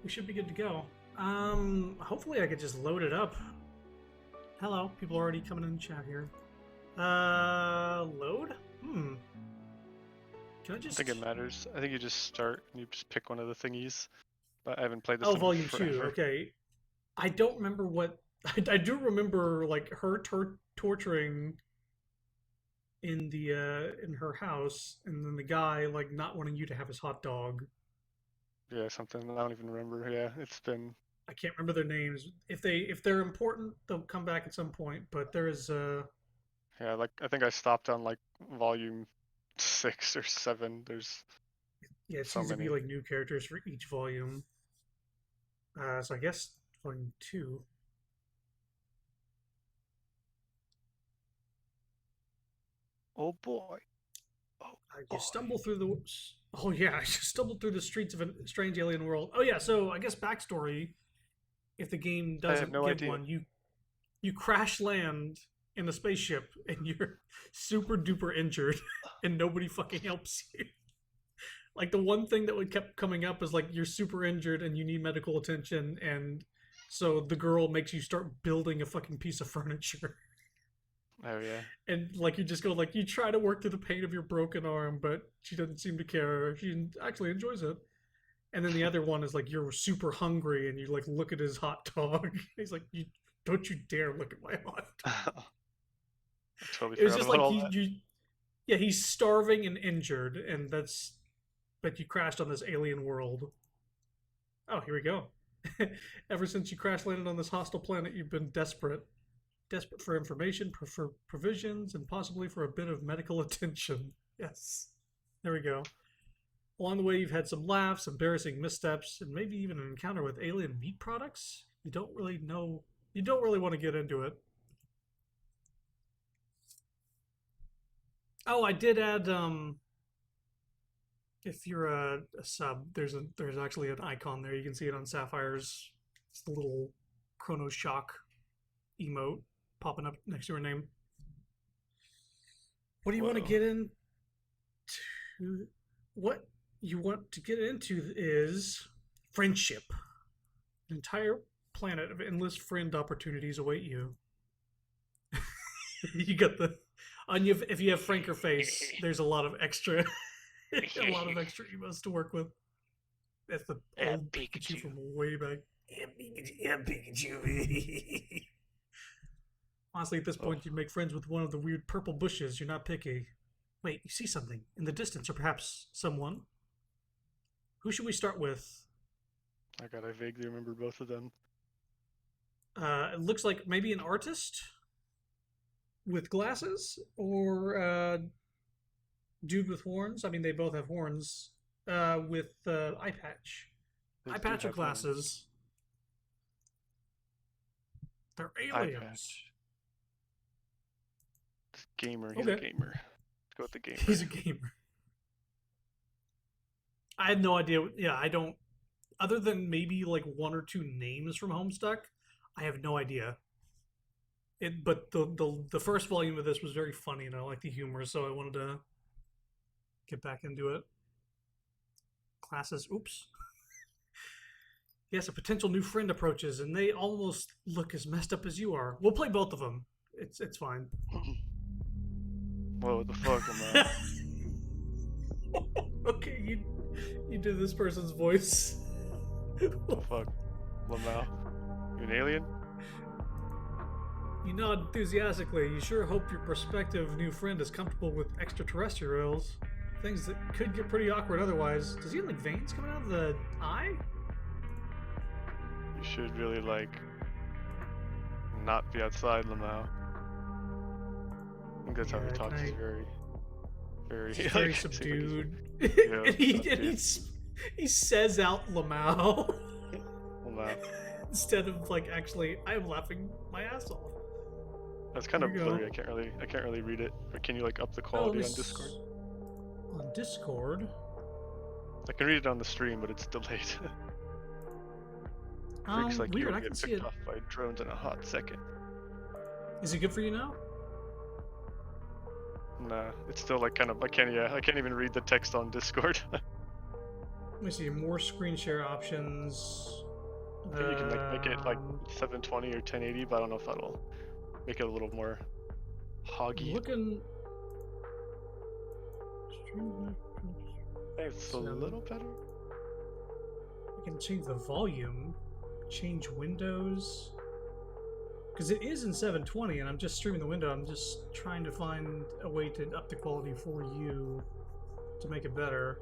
We should be good to go. Hopefully I could just load it up. Hello, people are already coming in the chat here. Load? Can I I just... think it matters. I think you just start and you just pick one of the thingies. But I haven't played this Oh, one in volume 2, forever. okay. I don't remember what... I do remember, like, her torturing in her house, and then the guy, like, not wanting you to have his hot dog. Yeah, something I don't even remember. Yeah, it's been. I can't remember their names. If they're important, they'll come back at some point. But there is Yeah, like I think I stopped on like volume 6 or 7. There's yeah, it so seems to be many. like new characters for each volume. So I guess volume 2. Oh boy. Oh I boy. just stumble through the. Oh yeah, I just stumbled through the streets of a strange alien world. Oh yeah, so I guess backstory. If the game I have doesn't no give idea. one, you crash land in a spaceship and you're super duper injured, and nobody fucking helps you. Like the one thing that would kept coming up is like you're super injured and you need medical attention, and so the girl makes you start building a fucking piece of furniture. Oh yeah. And like you just go like you try to work through the pain of your broken arm, but she doesn't seem to care. She actually enjoys it. And then the other one is like you're super hungry and you like look at his hot dog. He's like, you don't you dare look at my hot dog. I totally It was forgot just about like all that. yeah, he's starving and injured, and that's but you crashed on this alien world. Oh, here we go. Ever since you crash landed on this hostile planet, you've been desperate for information, for provisions, and possibly for a bit of medical attention. Yes, there we go. Along the way, you've had some laughs, embarrassing missteps, and maybe even an encounter with alien meat products. You don't really know. You don't really want to get into it. Oh, I did add. If you're a sub, there's actually an icon there. You can see it on Sapphire's. It's the little Chrono Shock emote popping up next to her name. What do you want to Whoa. get into? What you want to get into is friendship. An entire planet of endless friend opportunities await you. You got the on you if you have Franker face. There's a lot of extra, a lot of extra emotes to work with. That's the old Pikachu Pikachu. from way back. Yeah, Pikachu. Yeah, Pikachu. Honestly, at this Oh, point, you'd make friends with one of the weird purple bushes. You're not picky. Wait, you see something in the distance, or perhaps someone? Who should we start with? my god, I vaguely remember both of them. It looks like maybe an artist with glasses, or dude with horns. I mean, they both have horns. With eye patch, They eye do patch or have horns. glasses. They're Eye aliens. patch. This gamer, he's a Okay, gamer. Let's go with the he's gamer. a gamer. I had no idea. Yeah, I don't. Other than maybe like one or two names from Homestuck, I have no idea. But the first volume of this was very funny, and I like the humor, so I wanted to get back into it. Classes. Oops. Yes, a potential new friend approaches, and they almost look as messed up as you are. We'll play both of them. It's fine. Whoa, the fuck, man. Okay, you did this person's voice. The fuck, Lamau. You an alien? You nod enthusiastically. You sure hope your prospective new friend is comfortable with extraterrestrials. Things that could get pretty awkward otherwise. Does he have like veins coming out of the eye? You should really like not be outside, Lamau. I think that's how he talks. He's very He's very like seems like he's subdued. yeah, and subdued. he says out Lamau Lamau. instead of like actually I'm laughing my ass off. That's kind Here of we blurry. go. I can't really read it. But can you like up the Oh, let me quality on Discord? on Discord. I can read it on the stream, but it's delayed. Freaks like you Weird. will I can get see picked it. off by drones in a hot second. Is it good for you now? Nah, it's still like kind of I can't even read the text on Discord. Let me see, more screen share options. I think you can make it like 720 or 1080, but I don't know if that'll make it a little more hoggy. Looking. It's a little better. I can change the volume, change windows. Because it is in 720, and I'm just streaming the window. I'm just trying to find a way to up the quality for you to make it better.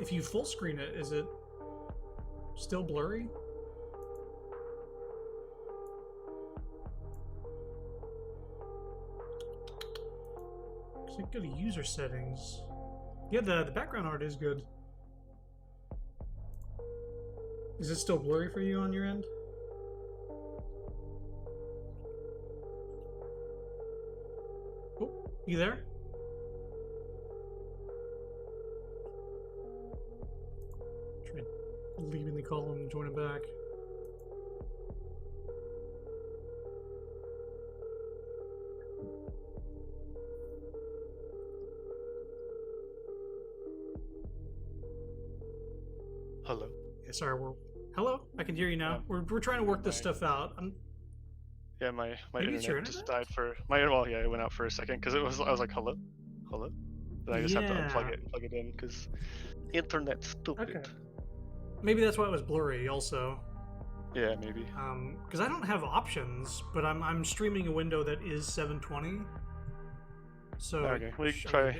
If you full screen it, is it still blurry? So go to user settings. Yeah, the background art is good. Is it still blurry for you on your end? Oh, you there? Try leaving the call and joining back. Hello. Yeah, sorry, hello. I can hear you now. Yeah. We're trying to work this stuff out. Yeah, my Maybe it's your internet just died for it went out for a second because I was like hello. Then I just have to plug it in because internet's stupid. Okay. Maybe that's why it was blurry also. Yeah, maybe. Because I don't have options, but I'm streaming a window that is 720. So okay, we can try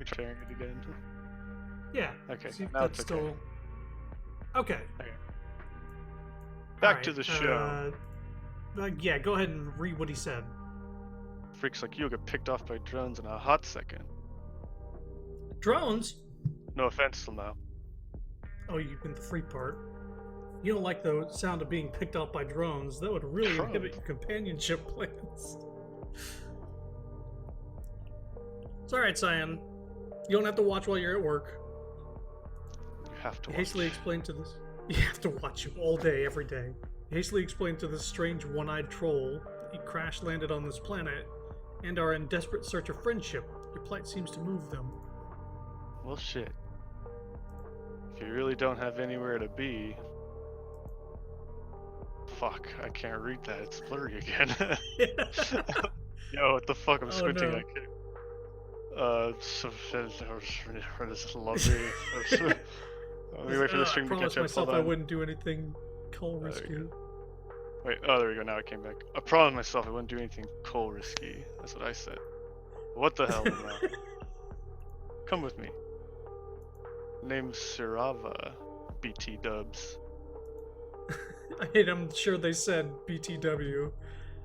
sharing it again. Yeah. Okay. See if now that's it's okay. still okay. Back to the show. Yeah, go ahead and read what he said. Freaks like you get picked off by drones in a hot second. Drones? No offense, Lamau. Oh, you meant the free part. You don't like the sound of being picked off by drones. That would really inhibit your companionship plans. It's alright, Cyan. You don't have to watch while you're at work. You have to watch. Hastily explained to this. You have to watch you all day, every day. Hastily explained to this strange one-eyed troll that you crash-landed on this planet and are in desperate search of friendship. Your plight seems to move them. Well, shit. If you really don't have anywhere to be... Fuck, I can't read that. It's blurry again. Yo, what the fuck? I'm squinting. No. I can't... this is lovely. Let me wait for the stream to catch up. I promised myself I wouldn't do anything coal risky. Wait, oh, there we go. Now it came back. I promised myself I wouldn't do anything coal risky. That's what I said. What the hell? Come with me. Name's Sirava. BT dubs. I'm sure they said BTW.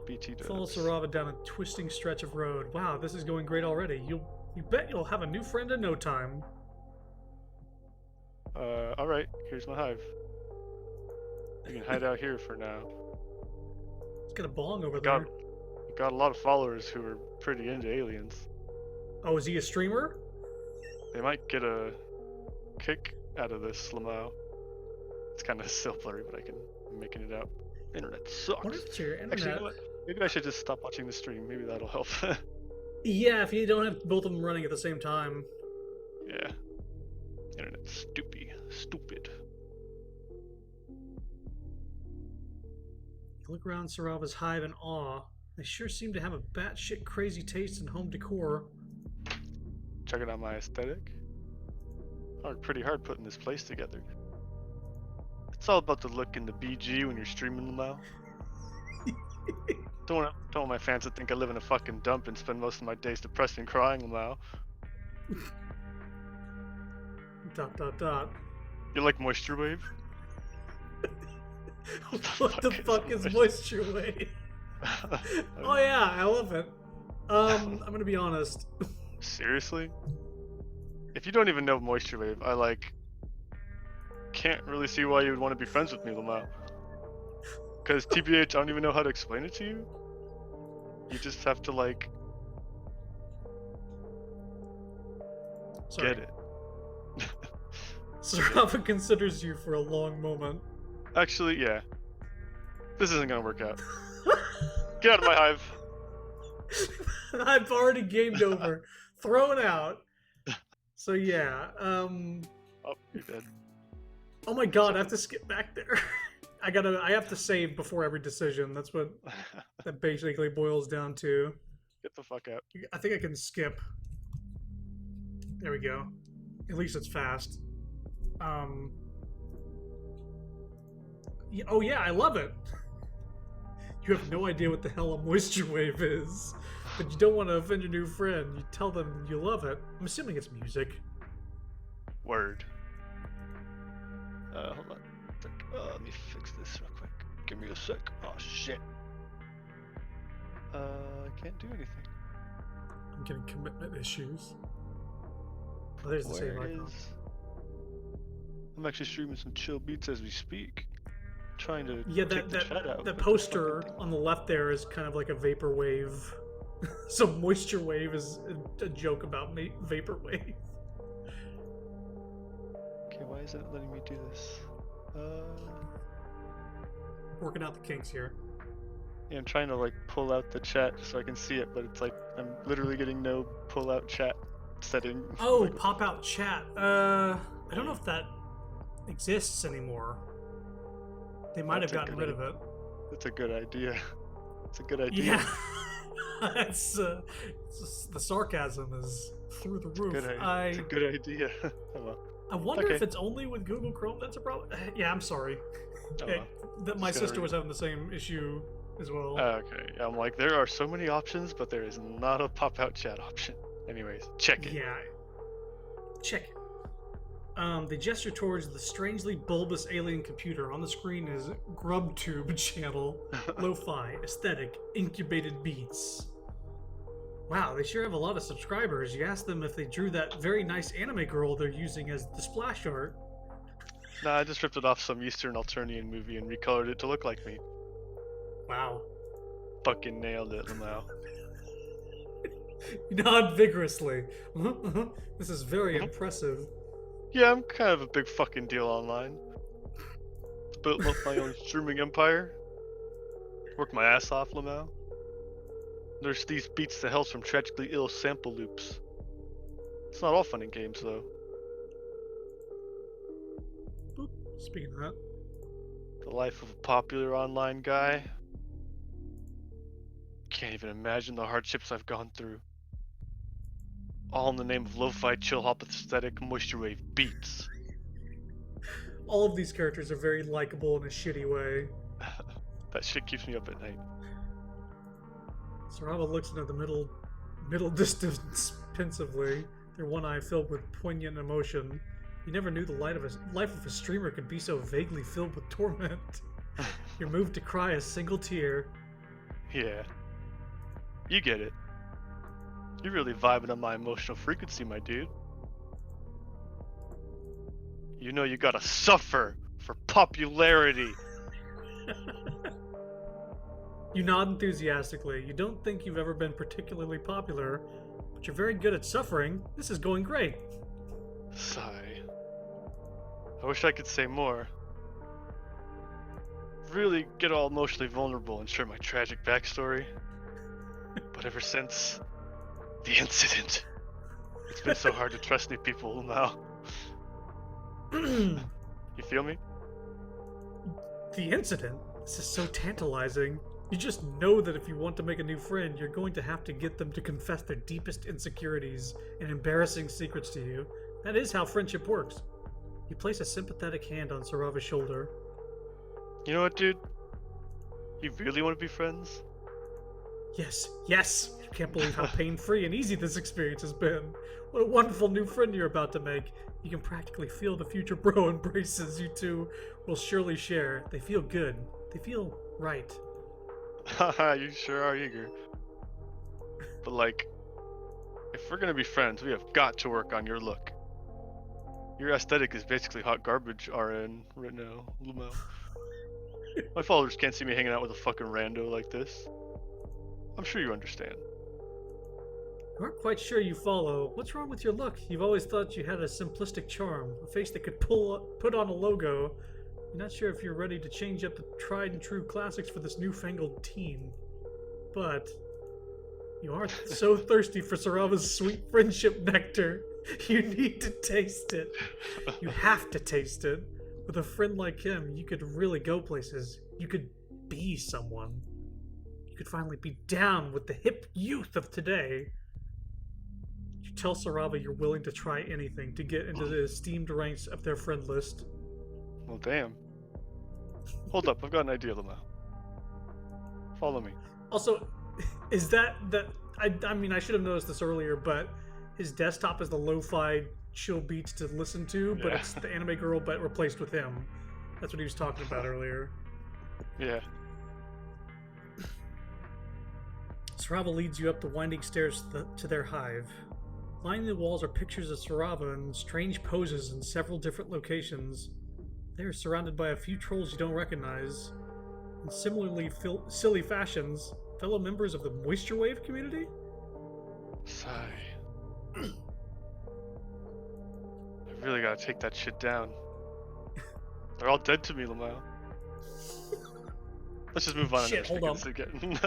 BT dubs. Follow Sirava down a twisting stretch of road. Wow, this is going great already. You bet you'll have a new friend in no time. Alright, here's my hive. You can hide out here for now. It's got a bong over there. Got a lot of followers who are pretty into aliens. Oh, is he a streamer? They might get a kick out of this, Lamau. It's kind of still blurry, but I'm making it out. Internet sucks. What if it's your internet? Actually, you know what? Maybe I should just stop watching the stream. Maybe that'll help. Yeah, if you don't have both of them running at the same time. Yeah. Internet's stupid. You look around Sarava's hive in awe. They sure seem to have a batshit crazy taste in home decor. Checking out my aesthetic. Worked pretty hard putting this place together. It's all about the look and the BG when you're streaming them out. Don't want my fans to think I live in a fucking dump and spend most of my days depressed and crying them out. ... You like Moisture Wave? What the fuck is Moisture Wave? Oh yeah, I love it. I'm gonna be honest. Seriously? If you don't even know Moisture Wave, I can't really see why you would want to be friends with me, Lamau. Because TBH, I don't even know how to explain it to you. You just have to get it. Sarava considers you for a long moment. Actually, yeah. This isn't gonna work out. Get out of my hive. I've already gamed over. Thrown out. So yeah, Oh, you're dead. Oh my god, I have to skip back there. I have to save before every decision. That's what that basically boils down to. Get the fuck out. I think I can skip. There we go. At least it's fast. Um. Oh yeah, I love it. You have no idea what the hell a moisture wave is, but you don't want to offend your new friend. You tell them you love it. I'm assuming it's music. Word. Hold on. Let me fix this real quick. Give me a sec. Oh shit. I can't do anything. I'm getting commitment issues. Oh, there's the save icon. I'm actually streaming some chill beats as we speak. Trying to take the chat out. That poster on the left there is kind of like a vapor wave. So moisture wave is a joke about vapor wave. Okay, why isn't it letting me do this? Working out the kinks here. Yeah, I'm trying to like pull out the chat so I can see it, but it's like I'm literally getting no pull out chat setting. Oh, like, pop out chat. I don't know if that exists anymore. They might have gotten rid of it. That's a good idea. It's a good idea. Yeah. It's the sarcasm is through the roof. It's a good idea. Oh, well. I wonder if it's only with Google Chrome that's a problem. Yeah, I'm sorry. Oh, well. My sister was having the same issue as well. Okay, I'm like, there are so many options, but there is not a pop-out chat option. Anyways, check it. Yeah. Check it. They gesture towards the strangely bulbous alien computer. On the screen is GrubTube channel, lo-fi, aesthetic, incubated beats. Wow, they sure have a lot of subscribers. You ask them if they drew that very nice anime girl they're using as the splash art. Nah, I just ripped it off some Eastern Alternian movie and recolored it to look like me. Wow. Fucking nailed it, Lamau. You nod vigorously. This is very impressive. Yeah, I'm kind of a big fucking deal online. Built up my own streaming empire. Worked my ass off, Lamau. There's these beats to hell from tragically ill sample loops. It's not all fun and games, though. Boop. Speaking of that. The life of a popular online guy. Can't even imagine the hardships I've gone through. All in the name of lo-fi chill hop aesthetic moisture wave beats. All of these characters are very likable in a shitty way. That shit keeps me up at night. Sarava looks into the middle distance pensively, their one eye filled with poignant emotion. You never knew the life of a streamer could be so vaguely filled with torment. You're moved to cry a single tear. Yeah. You get it. You're really vibing on my emotional frequency, my dude. You know you gotta suffer for popularity. You nod enthusiastically. You don't think you've ever been particularly popular, but you're very good at suffering. This is going great. Sigh. I wish I could say more. Really get all emotionally vulnerable and share my tragic backstory. But ever since the incident, it's been so hard to trust new people now. You feel me? The incident? This is so tantalizing. You just know that if you want to make a new friend, you're going to have to get them to confess their deepest insecurities and embarrassing secrets to you. That is how friendship works. You place a sympathetic hand on Sarava's shoulder. You know what, dude? You really want to be friends? Yes, yes! You can't believe how pain-free and easy this experience has been. What a wonderful new friend you're about to make. You can practically feel the future bro embraces you two will surely share. They feel good. They feel right. Haha, you sure are eager. But like, if we're gonna be friends, we have got to work on your look. Your aesthetic is basically hot garbage RN right now, Lumo. My followers can't see me hanging out with a fucking rando like this. I'm sure you understand. You aren't quite sure you follow. What's wrong with your look? You've always thought you had a simplistic charm, a face that could put on a logo. You're not sure if you're ready to change up the tried and true classics for this newfangled teen. But you aren't so thirsty for Sarava's sweet friendship nectar. You need to taste it. You have to taste it. With a friend like him, you could really go places. You could be someone. You could finally be down with the hip youth of today. You tell Sarava you're willing to try anything to get into the esteemed ranks of their friend list. Well, damn. Hold up, I've got an idea, Lamau. Follow me. Also, is that I mean I should have noticed this earlier, but his desktop is the lo-fi chill beats to listen to, but Yeah. it's the anime girl but replaced with him. That's what he was talking about earlier. Yeah. Sarava leads you up the winding stairs to their hive. Lining the walls are pictures of Sarava in strange poses in several different locations. They are surrounded by a few trolls you don't recognize. In similarly silly fashions, fellow members of the Moisture Wave community? Sigh. I really gotta take that shit down. They're all dead to me, Lamau. Let's just move on. Shit, hold on. Again.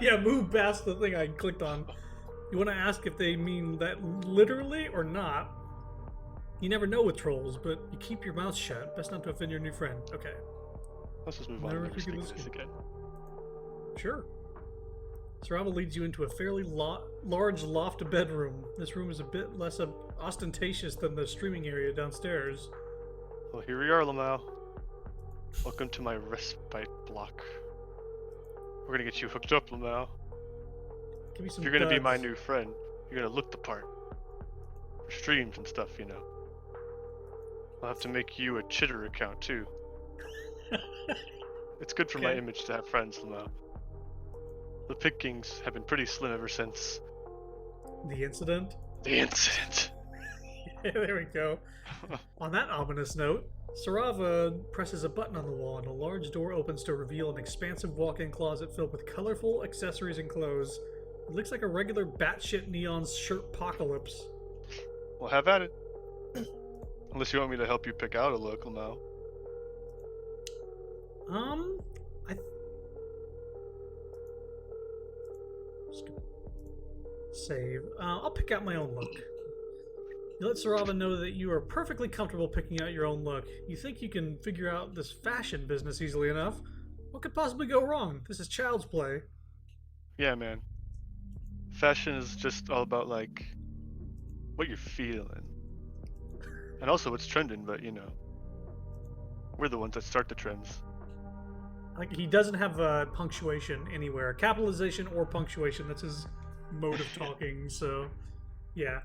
Yeah, move past the thing I clicked on. You want to ask if they mean that literally or not? You never know with trolls, but you keep your mouth shut. Best not to offend your new friend. Okay. Let's just move on. Never Never speak forget this this again. Sure. Sarava leads you into a fairly large loft bedroom. This room is a bit less ostentatious than the streaming area downstairs. Well, here we are, Lamau. Welcome to my respite block. We're gonna get you hooked up, Lamau. Give me some If you're gonna be duds. my new friend, you're gonna look the part. For streams and stuff, you know. I'll have to make you a Chitter account too. It's good for my Okay. image to have friends, Lamau. The pickings have been pretty slim ever since The incident? the incident. There we go. On that ominous note, Sarava presses a button on the wall and a large door opens to reveal an expansive walk-in closet filled with colorful accessories and clothes. It looks like a regular batshit neon shirt apocalypse. Well, have at it. Unless you want me to help you pick out a look, Lamau. I just gonna save. I'll pick out my own look. You let Sarava know that you are perfectly comfortable picking out your own look. You think you can figure out this fashion business easily enough. What could possibly go wrong? This is child's play. Yeah, man. Fashion is just all about, like, what you're feeling. And also what's trending, but, you know. We're the ones that start the trends. Like, he doesn't have punctuation anywhere. Capitalization or punctuation. That's his mode of talking, so... Yeah.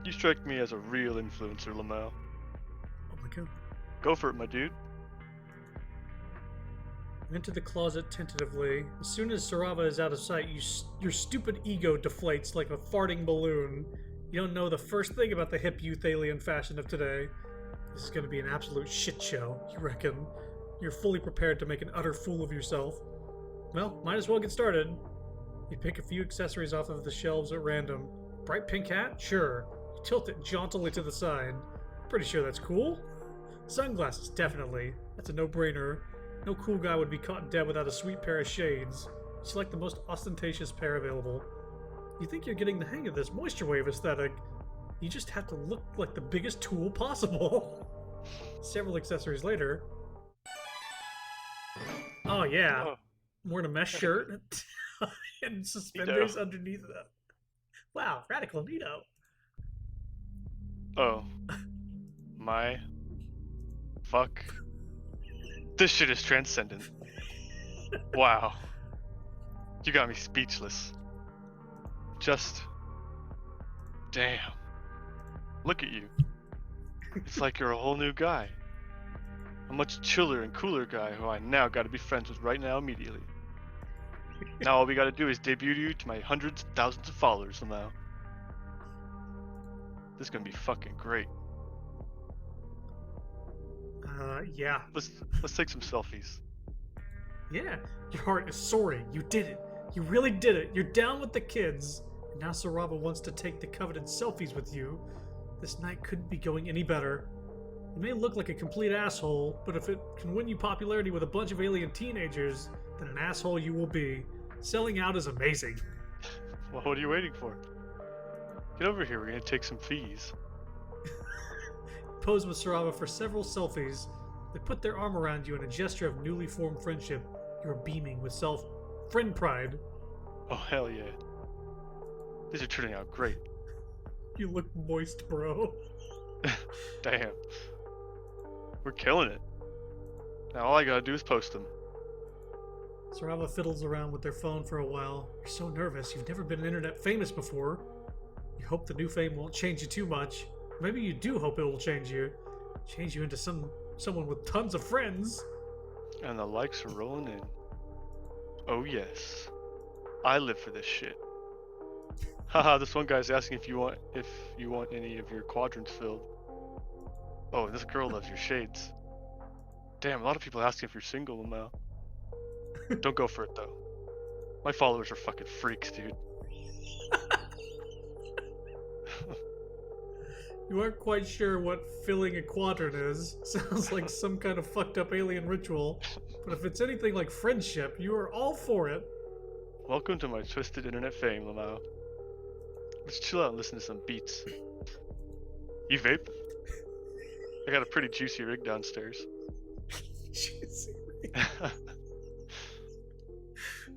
You strike me as a real influencer, Lamau. Oh my god. Go for it, my dude. You enter the closet tentatively. As soon as Sarava is out of sight, your stupid ego deflates like a farting balloon. You don't know the first thing about the hip youth alien fashion of today. This is going to be an absolute shit show, you reckon? You're fully prepared to make an utter fool of yourself. Well, might as well get started. You pick a few accessories off of the shelves at random. Bright pink hat? Sure. You tilt it jauntily to the side. Pretty sure that's cool. Sunglasses, definitely. That's a no-brainer. No cool guy would be caught dead without a sweet pair of shades. Select the most ostentatious pair available. You think you're getting the hang of this moisture wave aesthetic. You just have to look like the biggest tool possible. Several accessories later. Oh yeah, Oh, I'm wearing a mesh shirt and suspenders underneath that. Wow, radical neato. oh. My. Fuck. This shit is transcendent. Wow. You got me speechless. Just. Damn. Look at you. It's like you're a whole new guy. A much chiller and cooler guy who I now gotta be friends with right now immediately. Now all we gotta do is debut you to my hundreds of thousands of followers now. This is gonna be fucking great. Yeah. Let's take some selfies. Yeah, your heart is soaring. You did it. You really did it. You're down with the kids. And now Sarava wants to take the coveted selfies with you. This night couldn't be going any better. You may look like a complete asshole, but if it can win you popularity with a bunch of alien teenagers, then an asshole you will be. Selling out is amazing. Well, what are you waiting for? Get over here, we're gonna take some fees. pose with Sarava for several selfies. They put their arm around you in a gesture of newly formed friendship. You're beaming with friend pride. Oh, hell yeah. These are turning out great. You look moist, bro. Damn. We're killing it. Now all I gotta do is post them. Sarava fiddles around with their phone for a while. You're so nervous. You've never been internet famous before. You hope the new fame won't change you too much. Maybe you do hope it will change you. Change you into someone with tons of friends. And the likes are rolling in. Oh yes. I live for this shit. Haha, this one guy's asking if you want any of your quadrants filled. Oh, this girl loves your shades. Damn, a lot of people asking if you're single now. Don't go for it though. My followers are fucking freaks, dude. You aren't quite sure what filling a quadrant is. Sounds like some kind of fucked up alien ritual. But if it's anything like friendship, you are all for it. Welcome to my twisted internet fame, Lamau. Let's chill out and listen to some beats. You vape? I got a pretty juicy rig downstairs. Juicy.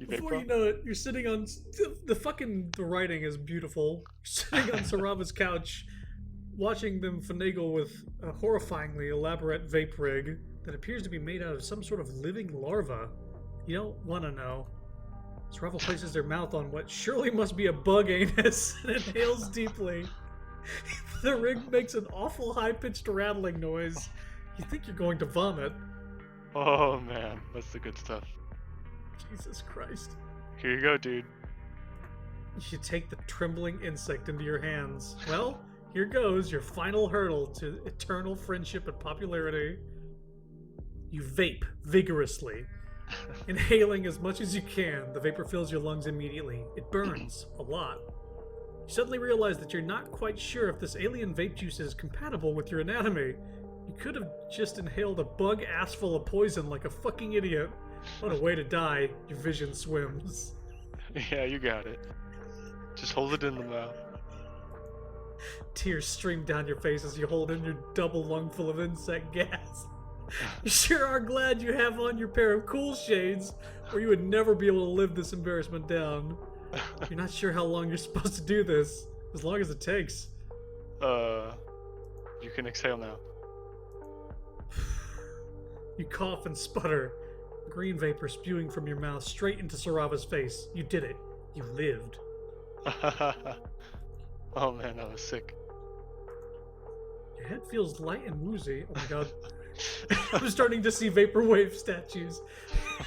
You vape, Before bro? you know it, you're sitting on the writing is beautiful. You're sitting on Sarava's couch, watching them finagle with a horrifyingly elaborate vape rig that appears to be made out of some sort of living larva. You don't want to know. Sarava places their mouth on what surely must be a bug anus and inhales deeply. The rig makes an awful high-pitched rattling noise. You think you're going to vomit. Oh man, that's the good stuff. Jesus Christ. Here you go, dude. You take the trembling insect into your hands. Well, here goes your final hurdle to eternal friendship and popularity. You vape vigorously. Inhaling as much as you can, the vapor fills your lungs immediately. It burns a lot. You suddenly realize that you're not quite sure if this alien vape juice is compatible with your anatomy. You could have just inhaled a bug ass full of poison like a fucking idiot. What a way to die. Your vision swims. Yeah, you got it. Just hold it in the mouth. Tears stream down your face as you hold in your double lungful of insect gas. You sure are glad you have on your pair of cool shades, or you would never be able to live this embarrassment down. You're not sure how long you're supposed to do this. As long as it takes. You can exhale now. You cough and sputter. Green vapor spewing from your mouth straight into Sarava's face. You did it. You lived. Oh man, that was sick. Your head feels light and woozy. Oh my god. I'm starting to see vaporwave statues.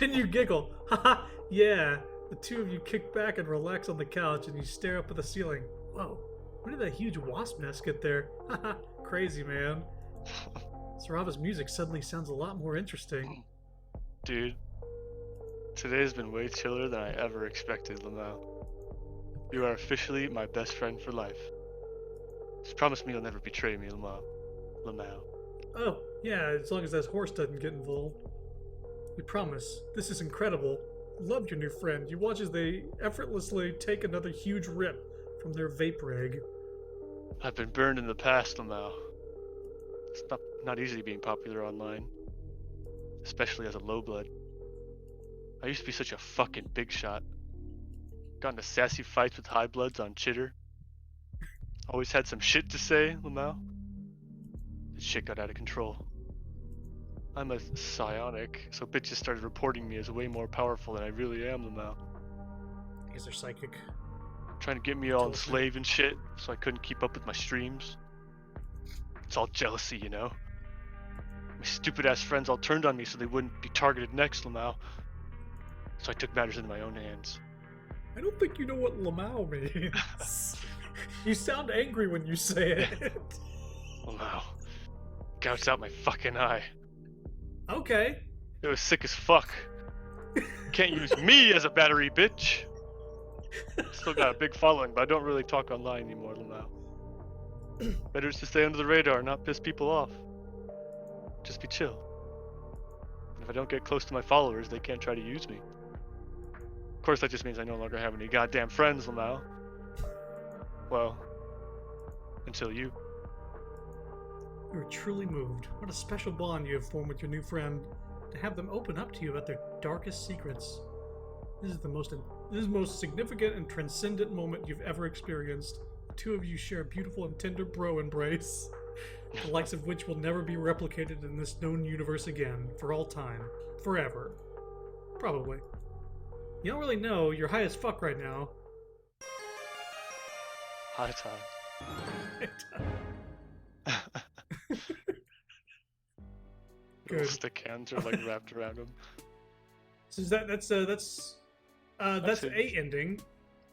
And you giggle. Haha, yeah. The two of you kick back and relax on the couch and you stare up at the ceiling. Whoa, where did that huge wasp nest get there? Haha, crazy, man. Sarava's music suddenly sounds a lot more interesting. Dude, today's been way chiller than I ever expected, Lamau. You are officially my best friend for life. Just promise me you'll never betray me, Lamau. Oh, yeah, as long as that horse doesn't get involved. We promise. This is incredible. Loved your new friend. You watch as they effortlessly take another huge rip from their vape rig. I've been burned in the past, Lamau. It's not easy being popular online. Especially as a low blood. I used to be such a fucking big shot. Got into sassy fights with high bloods on Chitter. Always had some shit to say, Lamau. This shit got out of control. I'm a psionic, so bitches started reporting me as way more powerful than I really am, Lamau. Is there psychic? Trying to get me all enslaved and shit, so I couldn't keep up with my streams. It's all jealousy, you know? My stupid ass friends all turned on me so they wouldn't be targeted next, Lamau. So I took matters into my own hands. I don't think you know what Lamau means. You sound angry when you say it. Lamau. Gouged out my fucking eye. Okay. It was sick as fuck. Can't use me as a battery, bitch. Still got a big following, but I don't really talk online anymore, Lamau. Better to stay under the radar, not piss people off. Just be chill. And if I don't get close to my followers, they can't try to use me. Of course, that just means I no longer have any goddamn friends, Lamau. Well, until you. You are truly moved. What a special bond you have formed with your new friend. To have them open up to you about their darkest secrets. This is the most significant and transcendent moment you've ever experienced. The two of you share a beautiful and tender bro embrace, the likes of which will never be replicated in this known universe again, for all time. Forever. Probably. You don't really know, you're high as fuck right now. High time. Good. Little stick hands are like wrapped around him. So that's A ending.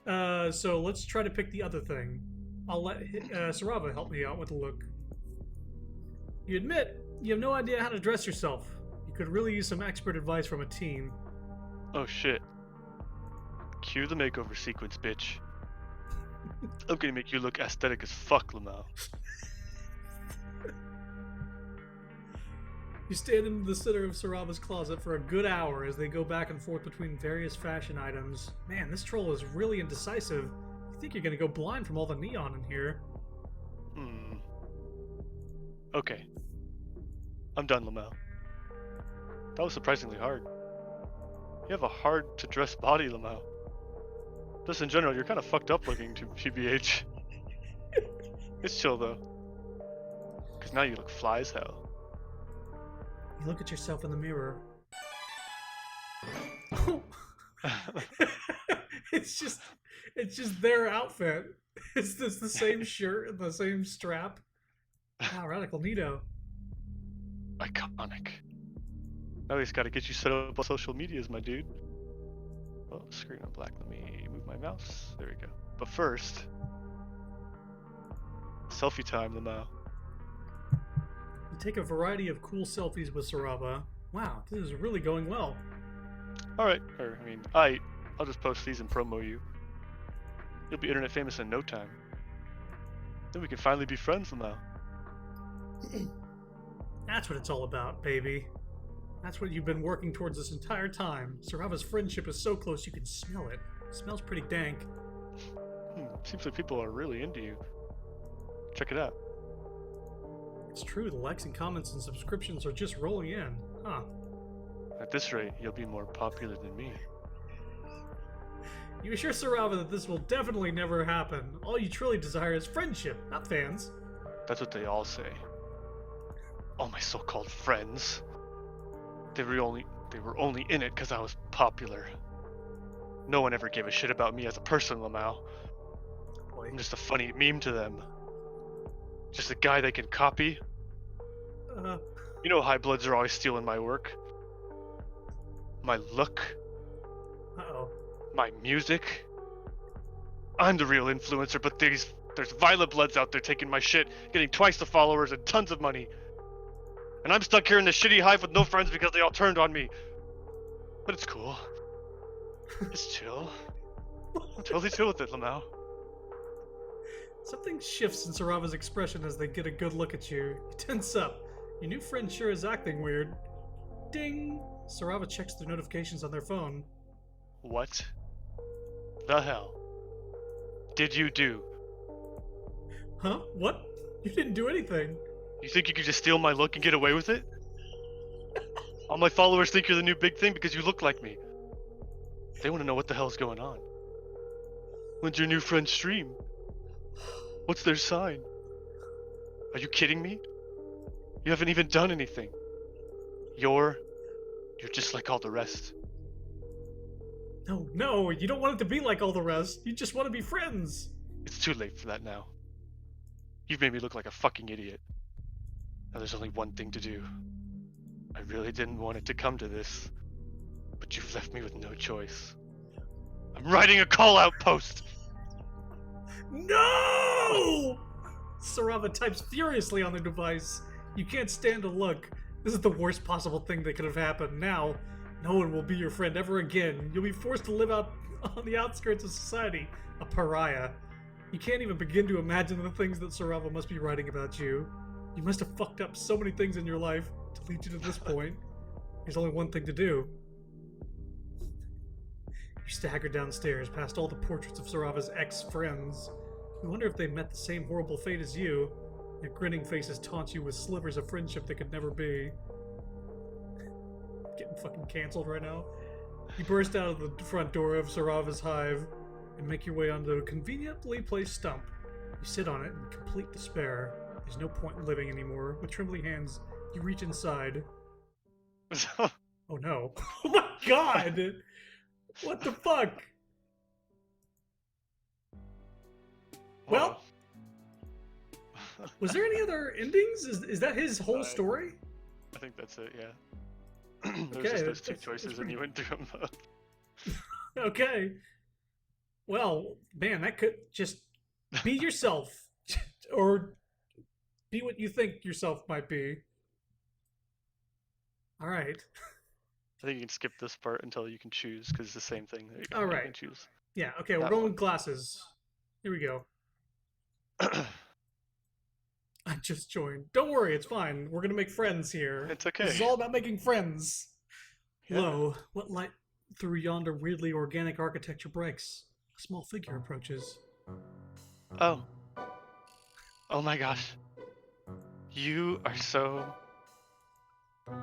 So let's try to pick the other thing. I'll let Sarava help me out with the look. You admit you have no idea how to dress yourself. You could really use some expert advice from a team. Oh shit. Cue the makeover sequence, bitch. I'm gonna make you look aesthetic as fuck, Lamau. You stand in the center of Sarava's closet for a good hour as they go back and forth between various fashion items. Man, this troll is really indecisive. You think you're gonna go blind from all the neon in here. Okay. I'm done, Lamau. That was surprisingly hard. You have a hard-to-dress body, Lamau. Just in general, you're kind of fucked up looking to PBH. It's chill, though. Because now you look fly as hell. You look at yourself in the mirror. It's just their outfit. It's just the same shirt and the same strap. Wow, radical neato. Iconic. Now he's got to get you set up on social medias, my dude. Oh, screen on black. Let me move my mouse. There we go. But first, selfie time, Lamau. You take a variety of cool selfies with Sarava. Wow, this is really going well. Alright, I'll just post these and promo you. You'll be internet famous in no time. Then we can finally be friends, Lamau. That's what it's all about, baby. That's what you've been working towards this entire time. Sarava's friendship is so close you can smell it. It smells pretty dank. Seems like people are really into you. Check it out. It's true, the likes and comments and subscriptions are just rolling in. Huh. At this rate, you'll be more popular than me. You assure Sarava that this will definitely never happen. All you truly desire is friendship, not fans. That's what they all say. All my so-called friends. They were only in it because I was popular. No one ever gave a shit about me as a person, Lamau. Boy. I'm just a funny meme to them. Just a guy they can copy. You know high bloods are always stealing my work. My look. Uh-oh. My music. I'm the real influencer, but there's violent bloods out there taking my shit, getting twice the followers and tons of money. And I'm stuck here in this shitty hive with no friends because they all turned on me. But it's cool. It's chill. I'm totally chill with it, Lamau. Something shifts in Sarava's expression as they get a good look at you. You tense up. Your new friend sure is acting weird. Ding! Sarava checks their notifications on their phone. What the hell did you do? Huh? What? You didn't do anything. You think you could just steal my look and get away with it? All my followers think you're the new big thing because you look like me. They want to know what the hell's going on. When's your new friend stream? What's their sign? Are you kidding me? You haven't even done anything. You're just like all the rest. No, you don't want it to be like all the rest. You just want to be friends. It's too late for that now. You've made me look like a fucking idiot. Now there's only one thing to do. I really didn't want it to come to this, but you've left me with no choice. I'm writing a call-out post! No! Sarava types furiously on the device. You can't stand to look. This is the worst possible thing that could have happened. Now, no one will be your friend ever again. You'll be forced to live out on the outskirts of society, a pariah. You can't even begin to imagine the things that Sarava must be writing about you. You must have fucked up so many things in your life to lead you to this point. There's only one thing to do. You stagger downstairs past all the portraits of Sarava's ex-friends. You wonder if they met the same horrible fate as you. Your grinning faces taunt you with slivers of friendship that could never be. Getting fucking canceled right now. You burst out of the front door of Sarava's hive and make your way onto a conveniently placed stump. You sit on it in complete despair. There's no point in living anymore. With trembling hands, you reach inside. Oh no. Oh my god! What the fuck? Well, was there any other endings? Is that his whole story? I think that's it, yeah. There's Okay, just those two that's choices and pretty- you went through them both. Okay. Well, man, that could just be yourself. Or be what you think yourself might be. Alright. I think you can skip this part until you can choose, because it's the same thing. There you go. All You right. can choose. Yeah, okay, we're That going one. with glasses. Here we go. I just joined. Don't worry, it's fine. We're gonna make friends here. It's okay. This is all about making friends. Yeah. Lo, what light through yonder weirdly organic architecture breaks? A small figure approaches. Oh. Oh my gosh. You are so...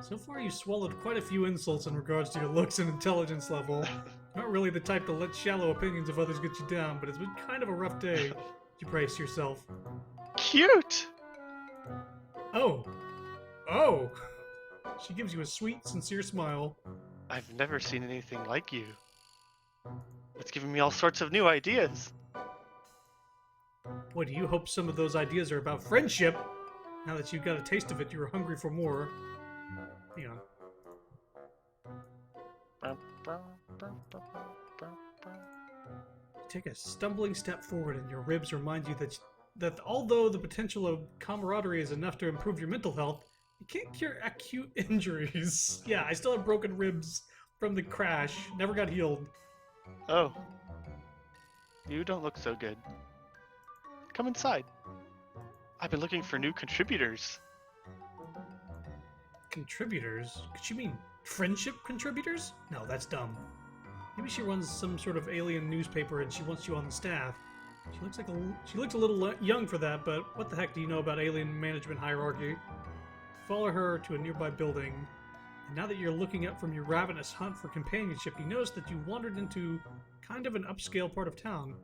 So far, you've swallowed quite a few insults in regards to your looks and intelligence level. Not really the type to let shallow opinions of others get you down, but it's been kind of a rough day. You brace yourself. cute! Oh. Oh. She gives you a sweet, sincere smile. I've never seen anything like you. It's giving me all sorts of new ideas. Boy, do you hope some of those ideas are about friendship? Now that you've got a taste of it, you're hungry for more. Hang on. You take a stumbling step forward, and your ribs remind you that although the potential of camaraderie is enough to improve your mental health, it can't cure acute injuries. Yeah, I still have broken ribs from the crash. Never got healed. Oh. You don't look so good. Come inside. I've been looking for new contributors. Contributors? Could you mean friendship contributors? No, that's dumb. Maybe she runs some sort of alien newspaper and she wants you on the staff. She looks a little young for that, but what the heck do you know about alien management hierarchy? Follow her to a nearby building, and now that you're looking up from your ravenous hunt for companionship, you notice that you wandered into kind of an upscale part of town.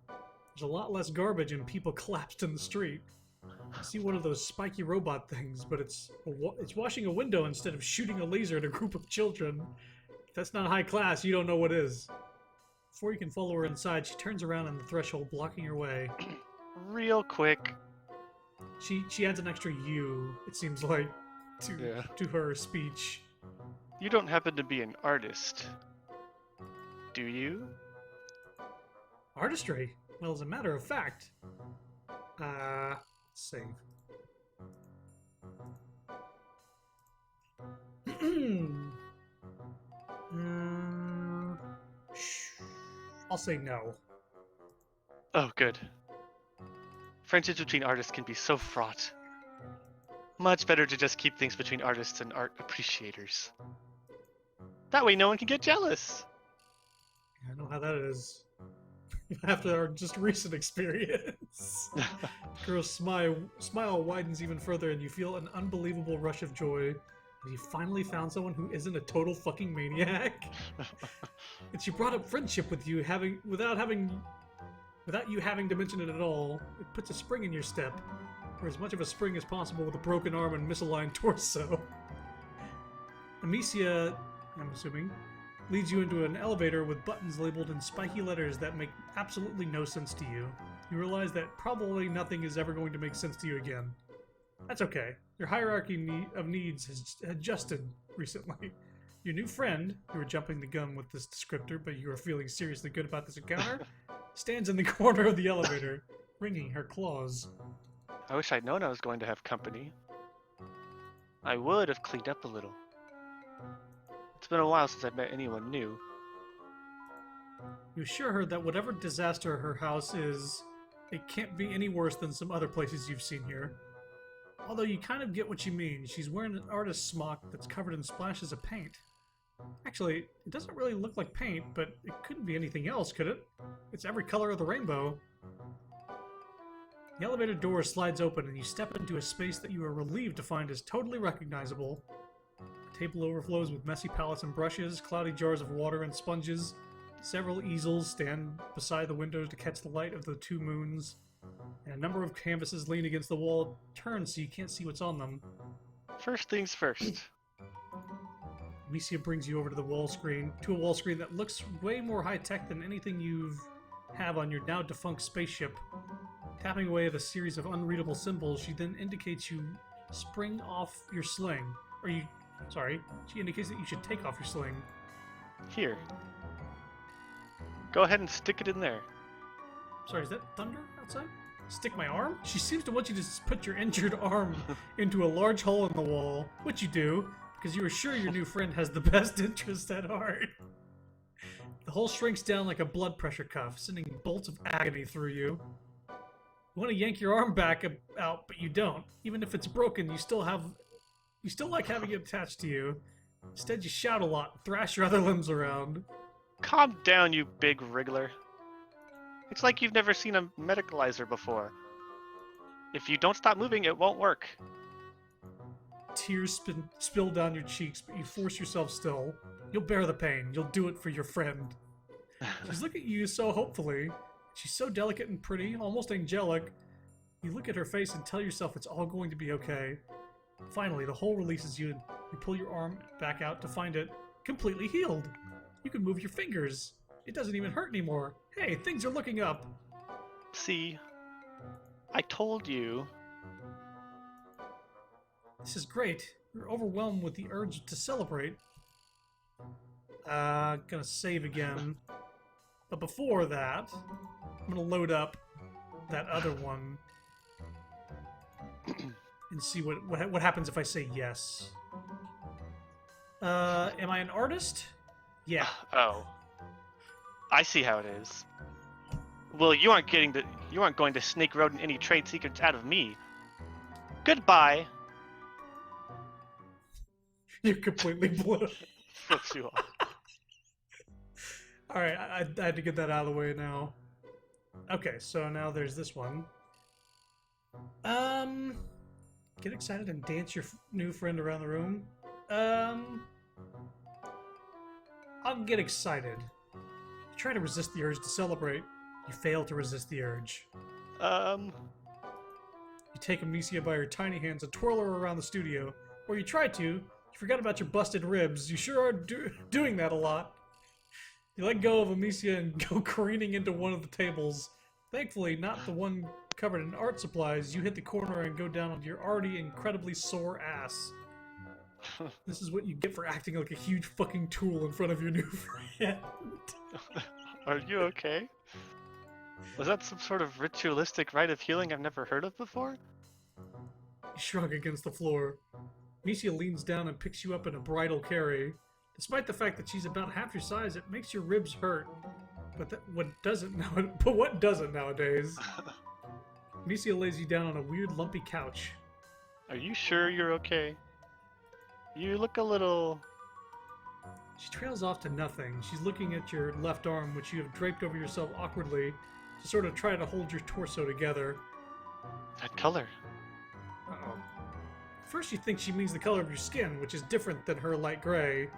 There's a lot less garbage and people collapsed in the street. I see one of those spiky robot things, but it's washing a window instead of shooting a laser at a group of children. If that's not high class, you don't know what is. Before you can follow her inside, she turns around on the threshold, blocking your way. Real quick. She adds an extra U, it seems like, to her speech. You don't happen to be an artist, do you? Artistry? Well, as a matter of fact, save. I'll say no. Oh, good. Friendships between artists can be so fraught. Much better to just keep things between artists and art appreciators. That way no one can get jealous. I know how that is. After our just recent experience. Girl's smile widens even further and you feel an unbelievable rush of joy. You finally found someone who isn't a total fucking maniac. And she brought up friendship with you without you having to mention it at all. It puts a spring in your step, or as much of a spring as possible with a broken arm and misaligned torso. Amicia, I'm assuming, leads you into an elevator with buttons labeled in spiky letters that make absolutely no sense to you. You realize that probably nothing is ever going to make sense to you again. That's okay. Your hierarchy of needs has adjusted recently. Your new friend, you were jumping the gun with this descriptor, but you are feeling seriously good about this encounter, stands in the corner of the elevator, wringing her claws. I wish I'd known I was going to have company. I would have cleaned up a little. It's been a while since I've met anyone new. You assure her that whatever disaster her house is, it can't be any worse than some other places you've seen here. Although you kind of get what you mean. She's wearing an artist's smock that's covered in splashes of paint. Actually, it doesn't really look like paint, but it couldn't be anything else, could it? It's every color of the rainbow. The elevator door slides open and you step into a space that you are relieved to find is totally recognizable. The table overflows with messy palettes and brushes, cloudy jars of water and sponges. Several easels stand beside the windows to catch the light of the two moons, and a number of canvases lean against the wall, turned so you can't see what's on them. First things first. Amicia brings you over to a wall screen that looks way more high-tech than anything you have on your now defunct spaceship. Tapping away at a series of unreadable symbols, she then indicates you spring off your sling. She indicates that you should take off your sling. Here. Go ahead and stick it in there. Sorry, is that thunder outside? Stick my arm? She seems to want you to put your injured arm into a large hole in the wall, which you do, because you are sure your new friend has the best interest at heart. The hole shrinks down like a blood pressure cuff, sending bolts of agony through you. You want to yank your arm back out, but you don't. Even if it's broken, you still like having it attached to you. Instead, you shout a lot and thrash your other limbs around. Calm down, you big wriggler. It's like you've never seen a medicalizer before. If you don't stop moving, it won't work. Tears spill down your cheeks, but you force yourself still. You'll bear the pain. You'll do it for your friend. She's looking at you so hopefully. She's so delicate and pretty, almost angelic. You look at her face and tell yourself it's all going to be okay. Finally, the hole releases you and you pull your arm back out to find it completely healed. You can move your fingers. It doesn't even hurt anymore. Hey, things are looking up. See, I told you. This is great. You're overwhelmed with the urge to celebrate. Gonna save again. But before that, I'm gonna load up that other one and see what happens if I say yes. Am I an artist? Yeah. Oh. I see how it is. Well, you aren't going to snake rodent any trade secrets out of me. Goodbye. You're completely blue. Flips you off. Alright, I had to get that out of the way now. Okay, so now there's this one. Get excited and dance your new friend around the room. I'll get excited. You try to resist the urge to celebrate. You fail to resist the urge. You take Amicia by her tiny hands and twirl her around the studio. Or you try to. You forgot about your busted ribs. You sure are doing that a lot. You let go of Amicia and go careening into one of the tables. Thankfully, not the one covered in art supplies. You hit the corner and go down on your already incredibly sore ass. This is what you get for acting like a huge fucking tool in front of your new friend. Are you okay? Was that some sort of ritualistic rite of healing I've never heard of before? You shrug against the floor. Amicia leans down and picks you up in a bridal carry. Despite the fact that she's about half your size, it makes your ribs hurt. But what doesn't nowadays? Amicia lays you down on a weird lumpy couch. Are you sure you're okay? You look a little... She trails off to nothing. She's looking at your left arm, which you have draped over yourself awkwardly to sort of try to hold your torso together. That color. Uh-oh. First you think she means the color of your skin, which is different than her light gray.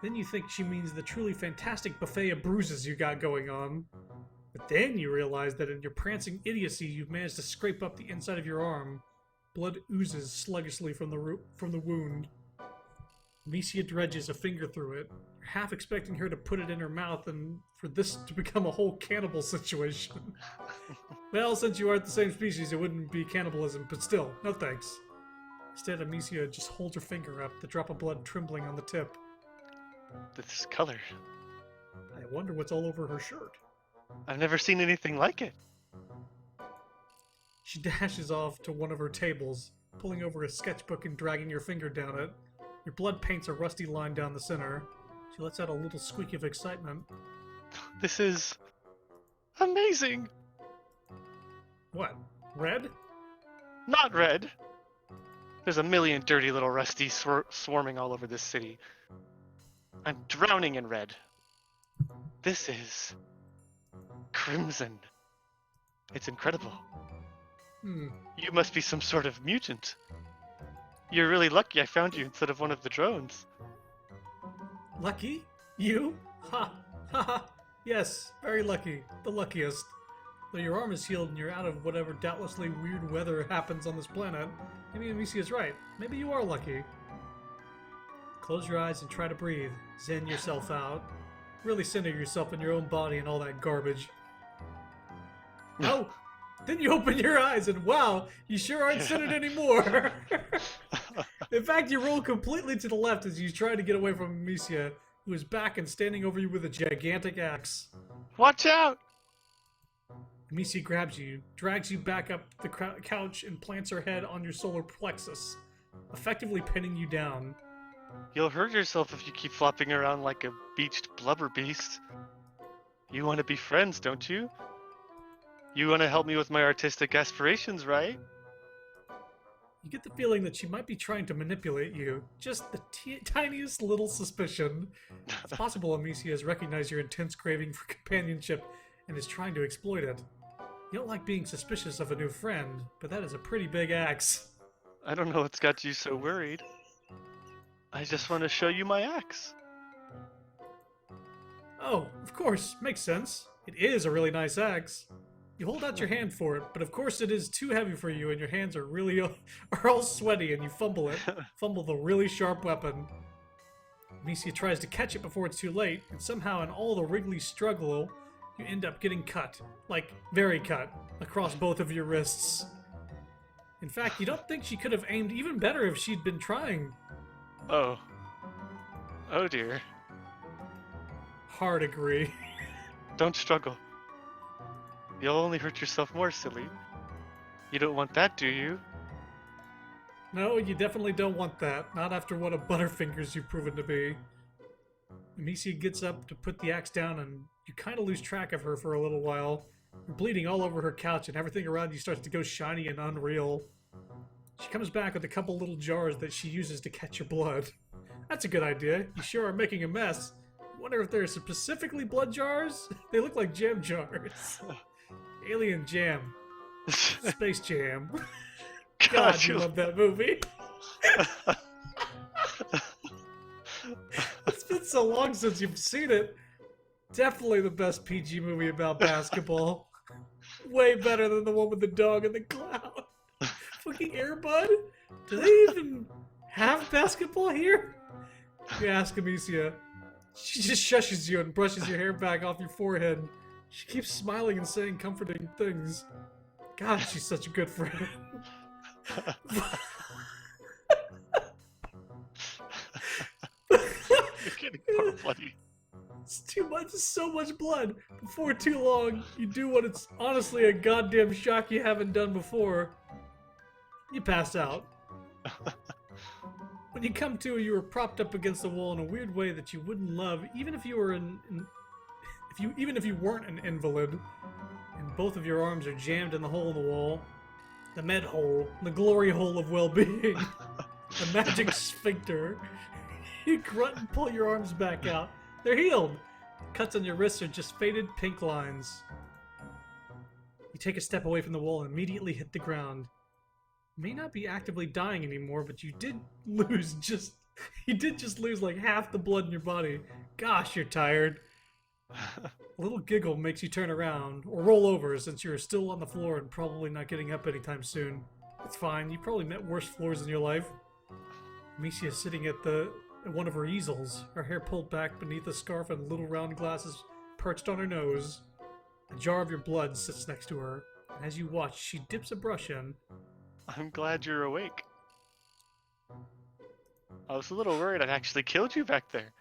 Then you think she means the truly fantastic buffet of bruises you got going on. But then you realize that in your prancing idiocy, you've managed to scrape up the inside of your arm. Blood oozes sluggishly from the wound. Amicia dredges a finger through it. You're half expecting her to put it in her mouth and for this to become a whole cannibal situation. Well, since you aren't the same species, it wouldn't be cannibalism, but still, no thanks. Instead, Amicia just holds her finger up, the drop of blood trembling on the tip. This color. I wonder what's all over her shirt. I've never seen anything like it. She dashes off to one of her tables, pulling over a sketchbook and dragging your finger down it. Your blood paints a rusty line down the center. She lets out a little squeak of excitement. This is... amazing! What? Red? Not red! There's a million dirty little rusties swarming all over this city. I'm drowning in red. This is... crimson. It's incredible. Hmm. You must be some sort of mutant. You're really lucky I found you instead of one of the drones. Lucky? You? Ha! Ha ha! Yes, very lucky. The luckiest. Though your arm is healed and you're out of whatever doubtlessly weird weather happens on this planet, maybe Amicia is right. Maybe you are lucky. Close your eyes and try to breathe. Zen yourself out. Really center yourself in your own body and all that garbage. Oh! Then you open your eyes and wow, you sure aren't centered anymore! In fact, you roll completely to the left as you try to get away from Amicia, who is back and standing over you with a gigantic axe. Watch out! Amicia grabs you, drags you back up the couch, and plants her head on your solar plexus, effectively pinning you down. You'll hurt yourself if you keep flopping around like a beached blubber beast. You want to be friends, don't you? You want to help me with my artistic aspirations, right? You get the feeling that she might be trying to manipulate you. Just the tiniest little suspicion. It's possible Amicia has recognized your intense craving for companionship and is trying to exploit it. You don't like being suspicious of a new friend, but that is a pretty big axe. I don't know what's got you so worried. I just want to show you my axe. Oh, of course, makes sense. It is a really nice axe. You hold out your hand for it, but of course it is too heavy for you and your hands are really are all sweaty and you fumble it. Fumble the really sharp weapon. Amicia tries to catch it before it's too late, and somehow in all the wriggly struggle, you end up getting cut. Like, very cut. Across both of your wrists. In fact, you don't think she could have aimed even better if she'd been trying. Oh. Oh dear. Hard agree. Don't struggle. You'll only hurt yourself more, silly. You don't want that, do you? No, you definitely don't want that. Not after what a Butterfingers you've proven to be. Amicia gets up to put the axe down and you kind of lose track of her for a little while. You're bleeding all over her couch and everything around you starts to go shiny and unreal. She comes back with a couple little jars that she uses to catch your blood. That's a good idea. You sure are making a mess. Wonder if they're specifically blood jars? They look like jam jars. Alien Jam. Space Jam. God, you love that movie. It's been so long since you've seen it. Definitely the best PG movie about basketball. Way better than the one with the dog and the clown. Fucking Air Bud? Do they even have basketball here? You ask Amicia. She just shushes you and brushes your hair back off your forehead. She keeps smiling and saying comforting things. God, she's such a good friend. You're getting more bloody. It's too much, so much blood. Before too long, you do what it's honestly a goddamn shock you haven't done before. You pass out. When you come to, you were propped up against the wall in a weird way that you wouldn't love, even if you were even if you weren't an invalid. And both of your arms are jammed in the hole in the wall, the med hole, the glory hole of well-being, the magic sphincter. You grunt and pull your arms back out. They're healed. Cuts on your wrists are just faded pink lines. You take a step away from the wall and immediately hit the ground. You may not be actively dying anymore, but you did just lose like half the blood in your body. Gosh, you're tired. A little giggle makes you turn around, or roll over since you're still on the floor and probably not getting up anytime soon. It's fine, you probably met worse floors in your life. Amicia is sitting at one of her easels, her hair pulled back beneath a scarf and little round glasses perched on her nose. A jar of your blood sits next to her, and as you watch, she dips a brush in. I'm glad you're awake. I was a little worried I'd actually killed you back there.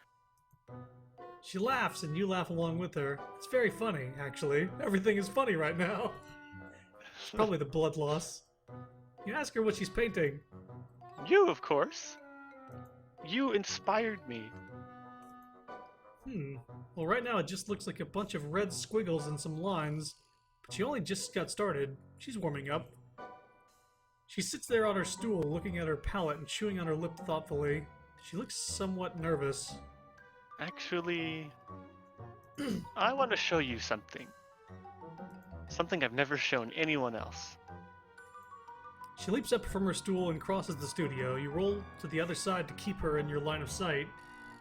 She laughs, and you laugh along with her. It's very funny, actually. Everything is funny right now. It's probably the blood loss. You ask her what she's painting. You, of course. You inspired me. Well, right now it just looks like a bunch of red squiggles and some lines. But she only just got started. She's warming up. She sits there on her stool, looking at her palette and chewing on her lip thoughtfully. She looks somewhat nervous. Actually, I want to show you something. Something I've never shown anyone else. She leaps up from her stool and crosses the studio. You roll to the other side to keep her in your line of sight.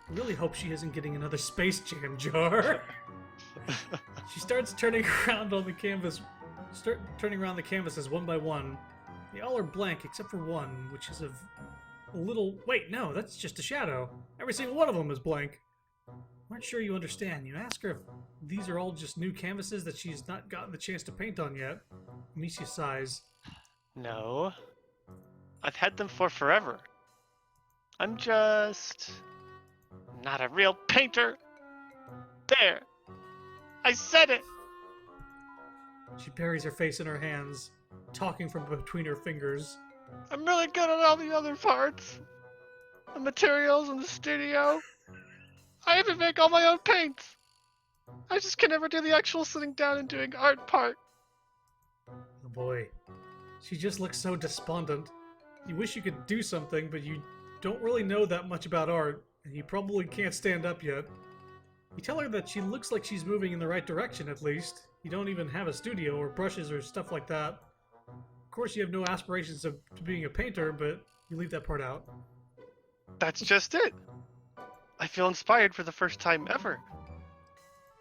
I really hope she isn't getting another Space Jam jar. She starts turning around on the canvas. Turning around the canvases one by one. They all are blank except for one, which is a little. Wait, no, that's just a shadow. Every single one of them is blank. I'm not sure you understand. You ask her if these are all just new canvases that she's not gotten the chance to paint on yet. Amicia sighs. No. I've had them for forever. I'm just not a real painter. There. I said it. She buries her face in her hands, talking from between her fingers. I'm really good at all the other parts. The materials in the studio. I even make all my own paints. I just can never do the actual sitting down and doing art part. Oh boy. She just looks so despondent. You wish you could do something, but you don't really know that much about art, and you probably can't stand up yet. You tell her that she looks like she's moving in the right direction, at least. You don't even have a studio or brushes or stuff like that. Of course, you have no aspirations of being a painter, but you leave that part out. That's just it. I feel inspired for the first time ever.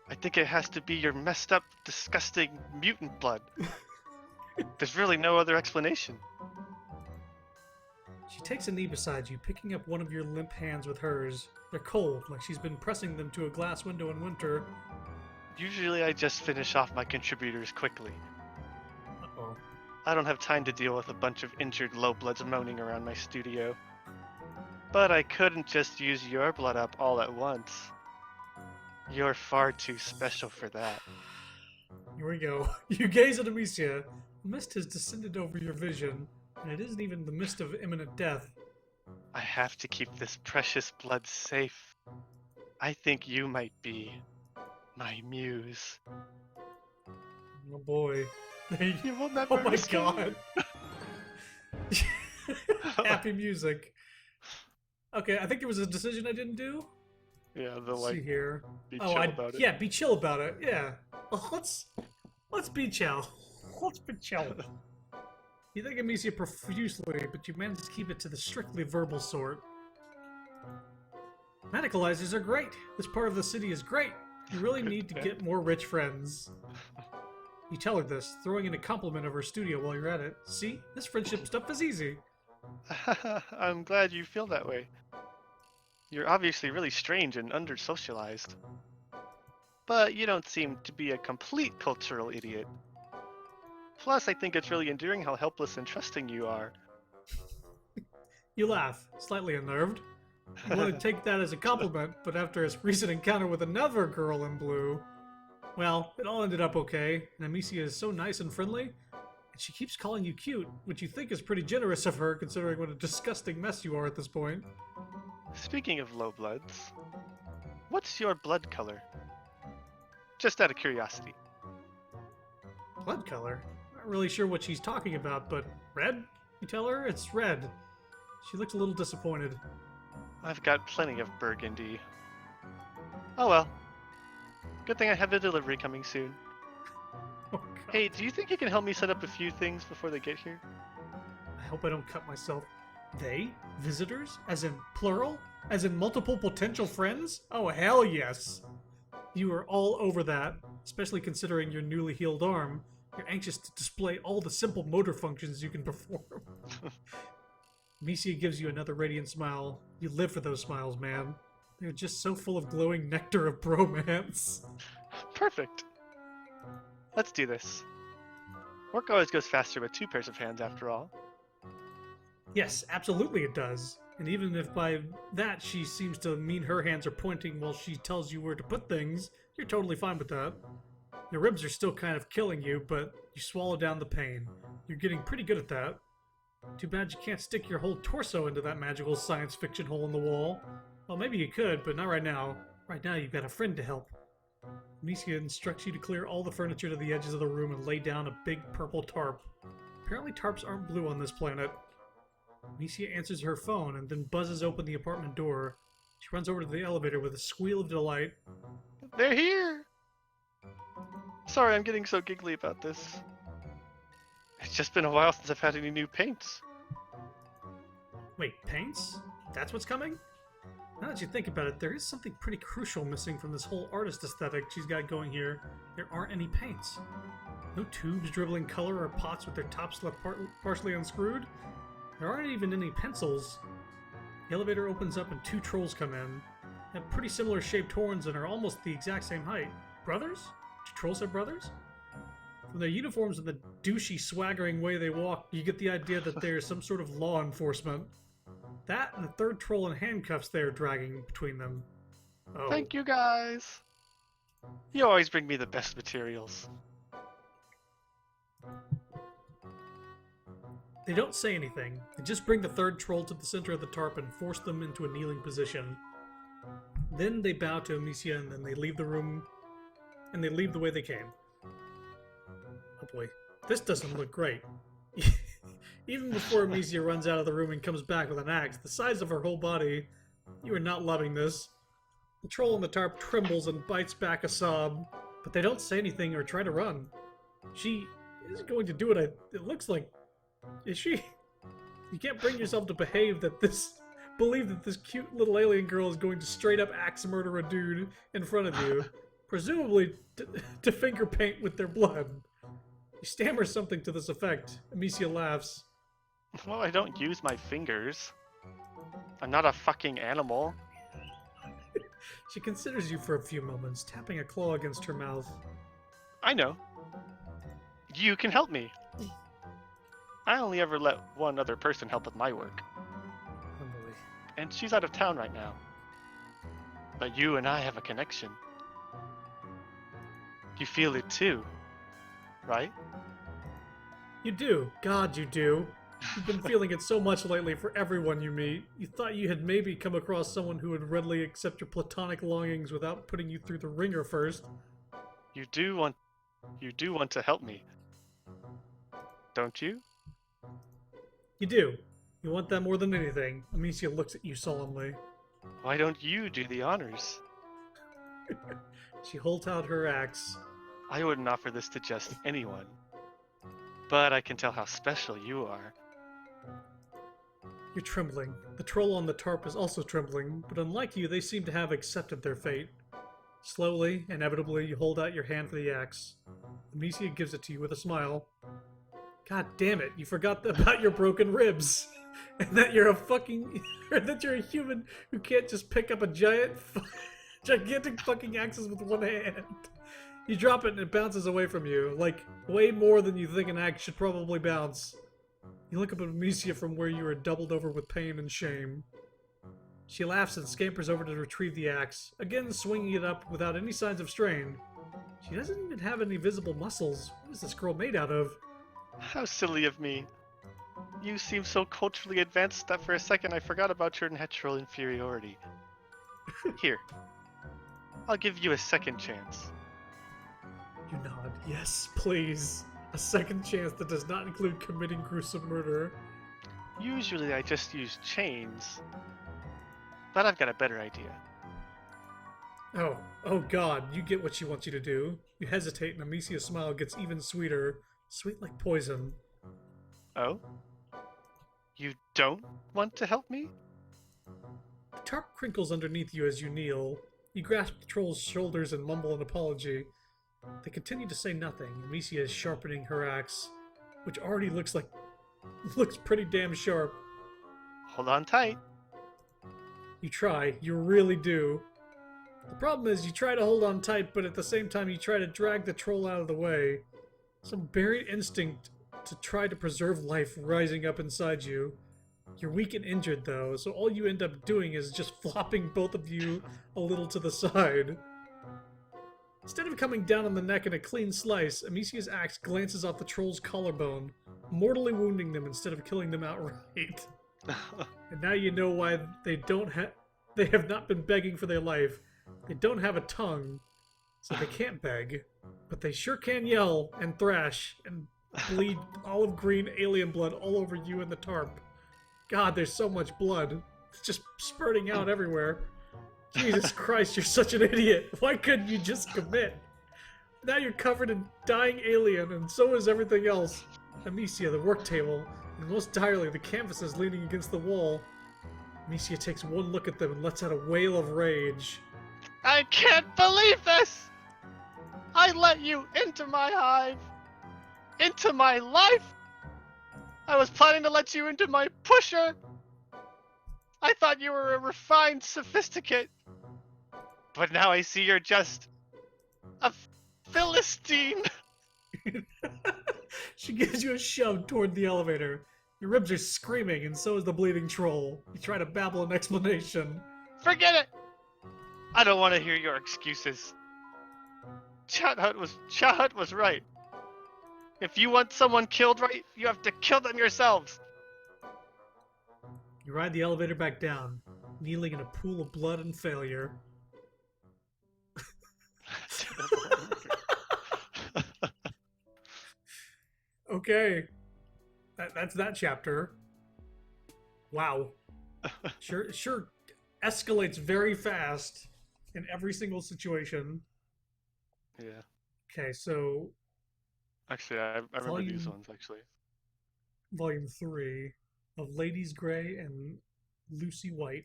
I think it has to be your messed up, disgusting mutant blood. There's really no other explanation. She takes a knee beside you, picking up one of your limp hands with hers. They're cold, like she's been pressing them to a glass window in winter. Usually I just finish off my contributors quickly. Uh-oh. I don't have time to deal with a bunch of injured low-bloods moaning around my studio. But I couldn't just use your blood up all at once. You're far too special for that. Here we go. You gaze at Amicia. A mist has descended over your vision, and it isn't even the mist of imminent death. I have to keep this precious blood safe. I think you might be my muse. Oh boy. You will never Oh my escape. god. Happy music. Okay, I think there was a decision I didn't do. Yeah, the Let's see here. be chill about it. Yeah, be chill about it. Yeah. Well, let's be chill. Let's be chill. You thank Amicia profusely, but you manage to keep it to the strictly verbal sort. Medicalizers are great. This part of the city is great. You really need to get more rich friends. You tell her this, throwing in a compliment of her studio while you're at it. See? This friendship stuff is easy. I'm glad you feel that way. You're obviously really strange and under-socialized. But you don't seem to be a complete cultural idiot. Plus, I think it's really endearing how helpless and trusting you are. You laugh, slightly unnerved. You want to take that as a compliment, but after his recent encounter with another girl in blue... Well, it all ended up okay, and Amicia is so nice and friendly, and she keeps calling you cute, which you think is pretty generous of her, considering what a disgusting mess you are at this point. Speaking of low bloods, what's your blood color? Just out of curiosity. Blood color? Not really sure what she's talking about, but red? You tell her? It's red. She looks a little disappointed. I've got plenty of burgundy. Oh well. Good thing I have a delivery coming soon. Oh, God. Hey, do you think you can help me set up a few things before they get here? I hope I don't cut myself. They? Visitors? As in plural? As in multiple potential friends? Oh, hell yes. You are all over that, especially considering your newly healed arm. You're anxious to display all the simple motor functions you can perform. Amicia gives you another radiant smile. You live for those smiles, man. They're just so full of glowing nectar of bromance. Perfect. Let's do this. Work always goes faster with two pairs of hands, after all. Yes, absolutely it does. And even if by that she seems to mean her hands are pointing while she tells you where to put things, you're totally fine with that. Your ribs are still kind of killing you, but you swallow down the pain. You're getting pretty good at that. Too bad you can't stick your whole torso into that magical science fiction hole in the wall. Well, maybe you could, but not right now. Right now you've got a friend to help. Amicia instructs you to clear all the furniture to the edges of the room and lay down a big purple tarp. Apparently tarps aren't blue on this planet. Amicia answers her phone and then buzzes open the apartment door. She runs over to the elevator with a squeal of delight. They're here! Sorry, I'm getting so giggly about this. It's just been a while since I've had any new paints. Wait, paints? That's what's coming? Now that you think about it, there is something pretty crucial missing from this whole artist aesthetic she's got going here. There aren't any paints. No tubes dribbling color or pots with their tops left partially unscrewed. There aren't even any pencils. The elevator opens up and two trolls come in. They have pretty similar shaped horns and are almost the exact same height. Brothers? Do trolls have brothers? From their uniforms and the douchey, swaggering way they walk, you get the idea that they're some sort of law enforcement. That and the third troll in handcuffs they're dragging between them. Oh. Thank you, guys. You always bring me the best materials. They don't say anything. They just bring the third troll to the center of the tarp and force them into a kneeling position. Then they bow to Amicia and then they leave the room, and they leave the way they came. Oh boy, this doesn't look great. Even before Amicia runs out of the room and comes back with an axe, the size of her whole body, you are not loving this. The troll on the tarp trembles and bites back a sob, but they don't say anything or try to run. She is going to do what it looks like. Is she? You can't bring yourself to believe that this cute little alien girl is going to straight up axe murder a dude in front of you, presumably to finger paint with their blood. You stammer something to this effect. Amicia laughs. Well, I don't use my fingers. I'm not a fucking animal. She considers you for a few moments, tapping a claw against her mouth. I know. You can help me. I only ever let one other person help with my work. Oh boy. And she's out of town right now. But you and I have a connection. You feel it too, right? You do. God, you do. You've been feeling it so much lately for everyone you meet. You thought you had maybe come across someone who would readily accept your platonic longings without putting you through the ringer first. You do want to help me, don't you? You do. You want that more than anything. Amicia looks at you solemnly. Why don't you do the honors? She holds out her axe. I wouldn't offer this to just anyone. But I can tell how special you are. You're trembling. The troll on the tarp is also trembling, but unlike you, they seem to have accepted their fate. Slowly, inevitably, you hold out your hand for the axe. Amicia gives it to you with a smile. God damn it, you forgot about your broken ribs. And that you're that you're a human who can't just pick up a gigantic fucking axes with one hand. You drop it and it bounces away from you, like, way more than you think an axe should probably bounce. You look up at Amicia from where you are doubled over with pain and shame. She laughs and scampers over to retrieve the axe, again swinging it up without any signs of strain. She doesn't even have any visible muscles. What is this girl made out of? How silly of me. You seem so culturally advanced that for a second I forgot about your natural inferiority. Here. I'll give you a second chance. You nod. Yes, please. A second chance that does not include committing gruesome murder. Usually I just use chains. But I've got a better idea. Oh god, you get what she wants you to do. You hesitate and Amicia's smile gets even sweeter. Sweet like poison. Oh? You don't want to help me? The tarp crinkles underneath you as you kneel. You grasp the troll's shoulders and mumble an apology. They continue to say nothing. Amicia is sharpening her axe, which already looks pretty damn sharp. Hold on tight. You try. You really do. The problem is you try to hold on tight, but at the same time you try to drag the troll out of the way. Some buried instinct to try to preserve life rising up inside you. You're weak and injured, though, so all you end up doing is just flopping both of you a little to the side. Instead of coming down on the neck in a clean slice, Amicia's axe glances off the troll's collarbone, mortally wounding them instead of killing them outright. And now you know why they have not been begging for their life. They don't have a tongue, so they can't beg. But they sure can yell and thrash and bleed olive green alien blood all over you and the tarp. God, there's so much blood. It's just spurting out everywhere. Jesus Christ, you're such an idiot. Why couldn't you just commit? Now you're covered in dying alien, and so is everything else. Amicia, the work table, and most direly, the canvases leaning against the wall. Amicia takes one look at them and lets out a wail of rage. I can't believe this! I let you into my hive! Into my life! I was planning to let you into my pusher! I thought you were a refined sophisticate! But now I see you're just a Philistine! She gives you a shove toward the elevator. Your ribs are screaming, and so is the bleeding troll. You try to babble an explanation. Forget it! I don't want to hear your excuses. Chathut was right. If you want someone killed right, you have to kill them yourselves. You ride the elevator back down, kneeling in a pool of blood and failure. Okay. That's that chapter. Wow. Sure escalates very fast in every single situation. Yeah. Okay, so Actually, I remember these ones, actually. Volume 3 of Ladies Grey and Lucy White.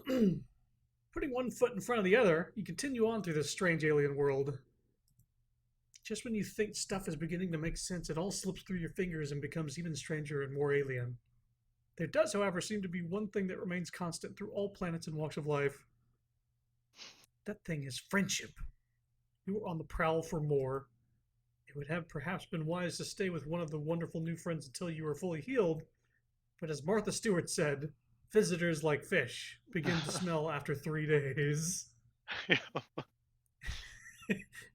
Putting one foot in front of the other, you continue on through this strange alien world. Just when you think stuff is beginning to make sense, it all slips through your fingers and becomes even stranger and more alien. There does, however, seem to be one thing that remains constant through all planets and walks of life. That thing is friendship. You are on the prowl for more. It would have perhaps been wise to stay with one of the wonderful new friends until you were fully healed, but as Martha Stewart said, visitors like fish begin to smell after 3 days.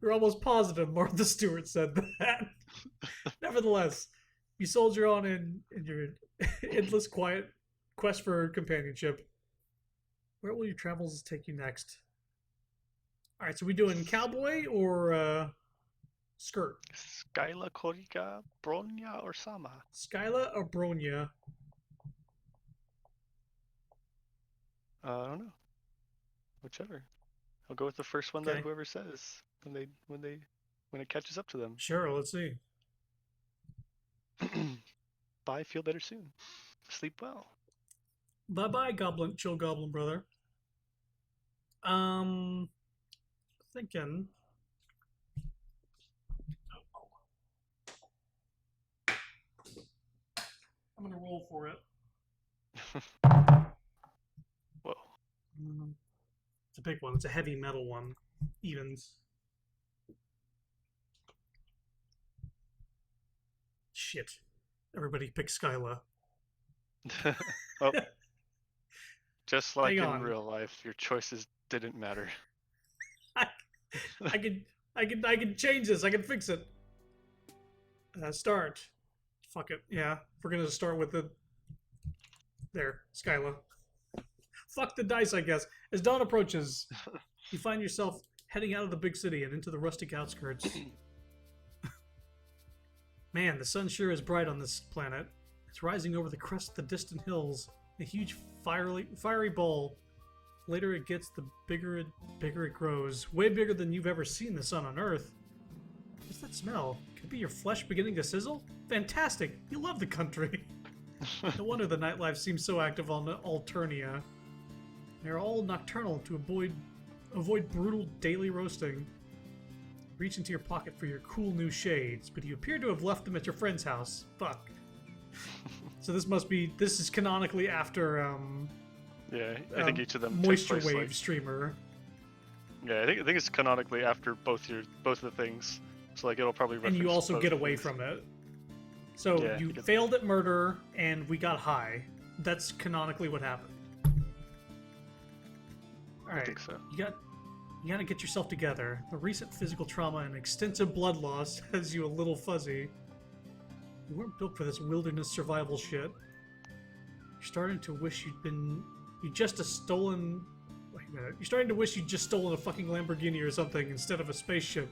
You're almost positive Martha Stewart said that. Nevertheless, you soldier on in your endless quiet quest for companionship. Where will your travels take you next? Alright, so we doing cowboy or skirt? Skyla, Korika, Bronya, or Sama? Skyla or Bronya? I don't know. Whichever. I'll go with the first one that whoever says when it catches up to them. Sure, let's see. Bye, feel better soon. Sleep well. Bye-bye, chill goblin brother. Thinking. I'm gonna roll for it. Whoa. It's a big one. It's a heavy metal one. Evens. Shit. Everybody pick Skyla. Well, just like in real life, your choices didn't matter. I can change this. I can fix it. Start. Fuck it. Yeah, we're gonna start with the. There, Skyla. Fuck the dice, I guess. As dawn approaches, you find yourself heading out of the big city and into the rustic outskirts. Man, the sun sure is bright on this planet. It's rising over the crest of the distant hills, a huge fiery ball. Later it gets, the bigger it grows. Way bigger than you've ever seen the sun on Earth. What's that smell? Could it be your flesh beginning to sizzle? Fantastic! You love the country! No wonder the nightlife seems so active on Alternia. They're all nocturnal to avoid brutal daily roasting. Reach into your pocket for your cool new shades, but you appear to have left them at your friend's house. Fuck. So this is canonically after yeah, I think each of them Moisture take place, Wave streamer. Yeah, I think it's canonically after both the things. So like it'll probably reference and you also both get away things. from it. So Yeah, you failed at murder and we got high. That's canonically what happened. Alright. I think so. You gotta get yourself together. The recent physical trauma and extensive blood loss has you a little fuzzy. You weren't built for this wilderness survival shit. You're starting to wish you're starting to wish you'd just stolen a fucking Lamborghini or something instead of a spaceship.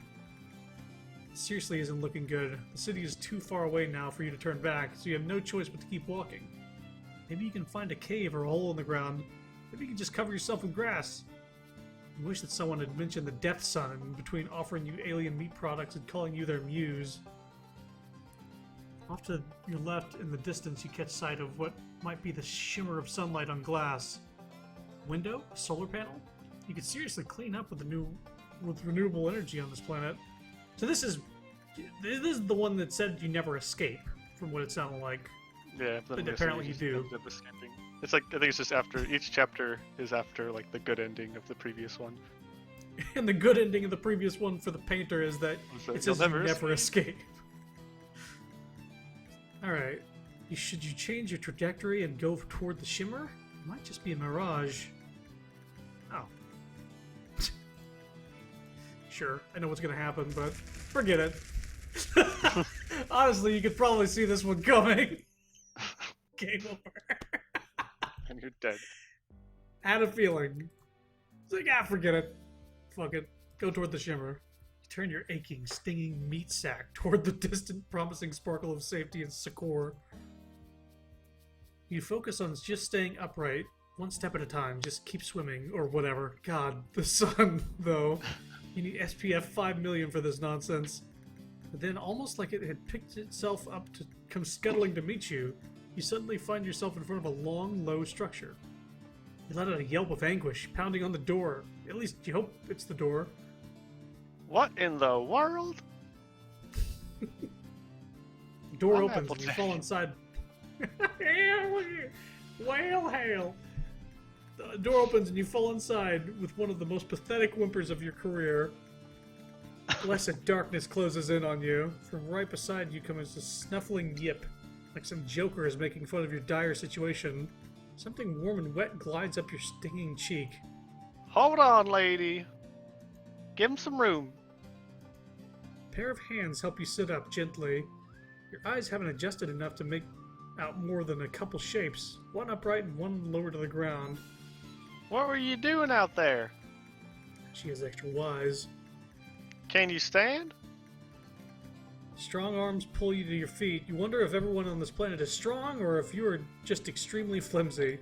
It seriously isn't looking good. The city is too far away now for you to turn back, so you have no choice but to keep walking. Maybe you can find a cave or a hole in the ground. Maybe you can just cover yourself with grass. I wish that someone had mentioned the Death Sun in between offering you alien meat products and calling you their muse. Off to your left, in the distance, you catch sight of what might be the shimmer of sunlight on glass. Window? A solar panel? You could seriously clean up with renewable energy on this planet. So this is the one that said you never escape, from what it sounded like. Yeah, but apparently you do. It's like, I think it's just after, each chapter is after like the good ending of the previous one. And the good ending of the previous one for the painter is that it says you never escape. Alright. Should you change your trajectory and go toward the shimmer? It might just be a mirage. Oh. Sure, I know what's gonna happen, but forget it. Honestly, you could probably see this one coming. Game over. And you're dead. Had a feeling. It's like, forget it. Fuck it. Go toward the shimmer. You turn your aching, stinging meat sack toward the distant, promising sparkle of safety and succor. You focus on just staying upright, one step at a time. Just keep swimming, or whatever. God, the sun, though. You need SPF 5 million for this nonsense. But then, almost like it had picked itself up to come scuttling to meet you, you suddenly find yourself in front of a long, low structure. You let out a yelp of anguish, pounding on the door. At least you hope it's the door. What in the world? The door opens and you fall inside. Well, hail! The door opens and you fall inside with one of the most pathetic whimpers of your career. Blessed darkness closes in on you. From right beside you comes a snuffling yip, like some joker is making fun of your dire situation. Something warm and wet glides up your stinging cheek. Hold on, lady. Give him some room. A pair of hands help you sit up gently. Your eyes haven't adjusted enough to make out more than a couple shapes, one upright and one lower to the ground. What were you doing out there? She is extra wise. Can you stand? Strong arms pull you to your feet. You wonder if everyone on this planet is strong or if you are just extremely flimsy.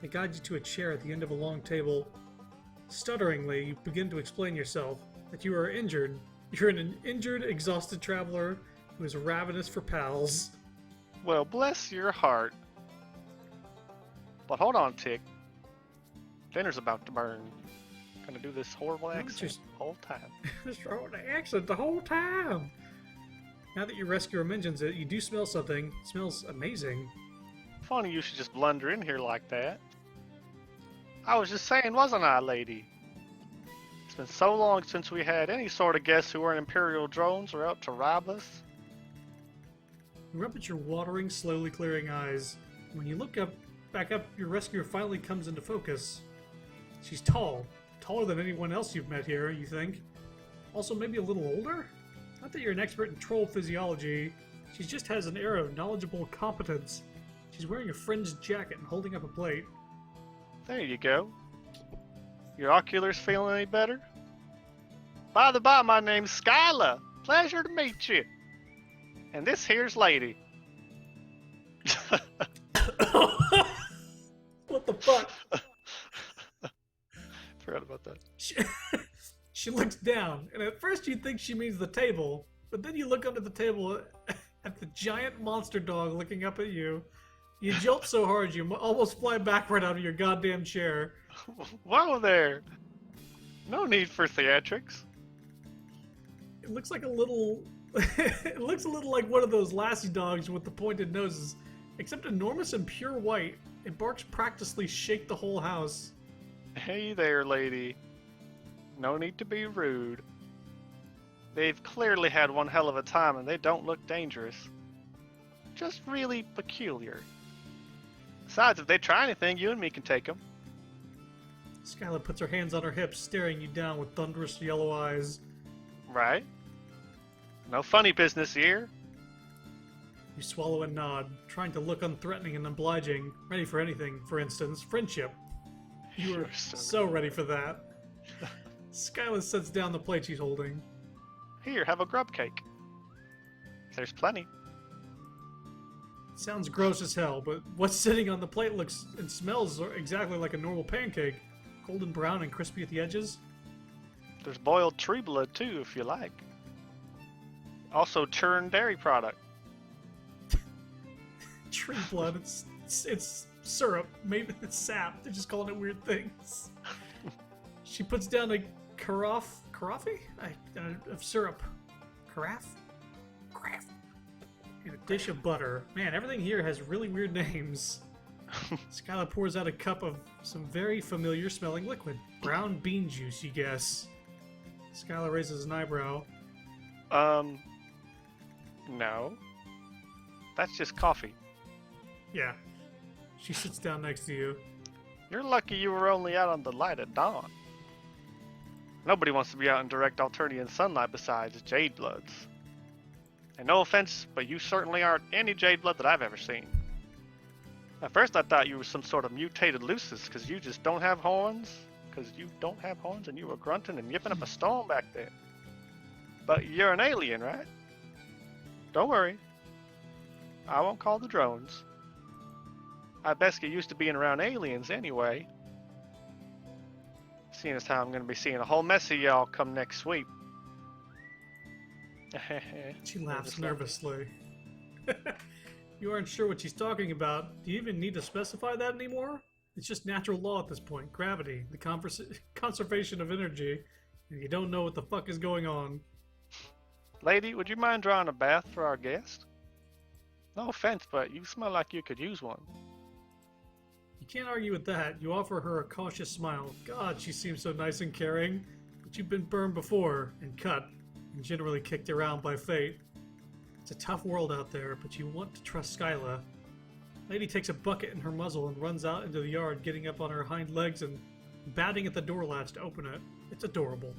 They guide you to a chair at the end of a long table. Stutteringly, you begin to explain yourself, that you are injured. You're an injured, exhausted traveler who is ravenous for pals. Well, bless your heart. But hold on, Tick. Dinner's about to burn. Gonna do this horrible accent the whole time. This horrible accent the whole time. Now that your rescuer mentions it, you do smell something. It smells amazing. Funny you should just blunder in here like that. I was just saying, wasn't I, lady? It's been so long since we had any sort of guests who weren't Imperial drones or out to rob us. You rub at your watering, slowly clearing eyes. When you look back up, your rescuer finally comes into focus. She's tall. Taller than anyone else you've met here, you think. Also maybe a little older? Not that you're an expert in troll physiology. She just has an air of knowledgeable competence. She's wearing a fringed jacket and holding up a plate. There you go. Your oculars feeling any better? By the by, my name's Skyla. Pleasure to meet you. And this here's Lady. What the fuck? Forgot about that. She looks down, and at first you think she means the table, but then you look under the table at the giant monster dog looking up at you. You jolt so hard you almost fly backward out of your goddamn chair. Whoa there! No need for theatrics. It looks like a little... it looks a little like one of those lassie dogs with the pointed noses, except enormous and pure white. It barks practically shake the whole house. Hey there, lady. No need to be rude. They've clearly had one hell of a time and they don't look dangerous. Just really peculiar. Besides, if they try anything, you and me can take them. Skylar puts her hands on her hips, staring you down with thunderous yellow eyes. Right? No funny business here. You swallow and nod, trying to look unthreatening and obliging, ready for anything, for instance, friendship. You are so ready for that. Skylar sets down the plate she's holding. Here, have a grub cake. There's plenty. It sounds gross as hell, but what's sitting on the plate looks and smells exactly like a normal pancake. Golden brown and crispy at the edges. There's boiled tree blood too, if you like. Also churned dairy product. Tree blood. It's syrup. Maybe it's sap. They're just calling it weird things. She puts down a carafe of syrup. Carafe? And a dish of butter. Man, everything here has really weird names. Skylar pours out a cup of some very familiar smelling liquid. Brown bean juice, you guess. Skylar raises an eyebrow. No. That's just coffee. Yeah. She sits down next to you. You're lucky you were only out on the light at dawn. Nobody wants to be out in direct Alternian sunlight besides Jade Bloods. And no offense, but you certainly aren't any Jade Blood that I've ever seen. At first I thought you were some sort of mutated Lucis, because you just don't have horns. Because you don't have horns and you were grunting and yipping up a storm back there. But you're an alien, right? Don't worry. I won't call the drones. I best get used to being around aliens anyway. Seeing as how I'm going to be seeing a whole mess of y'all come next week. She laughs nervously. You aren't sure what she's talking about. Do you even need to specify that anymore? It's just natural law at this point. Gravity, the conservation of energy. And you don't know what the fuck is going on. Lady, would you mind drawing a bath for our guest? No offense, but you smell like you could use one. You can't argue with that. You offer her a cautious smile. God, she seems so nice and caring. But you've been burned before, and cut, and generally kicked around by fate. It's a tough world out there, but you want to trust Skyla. Lady takes a bucket in her muzzle and runs out into the yard, getting up on her hind legs and batting at the door latch to open it. It's adorable.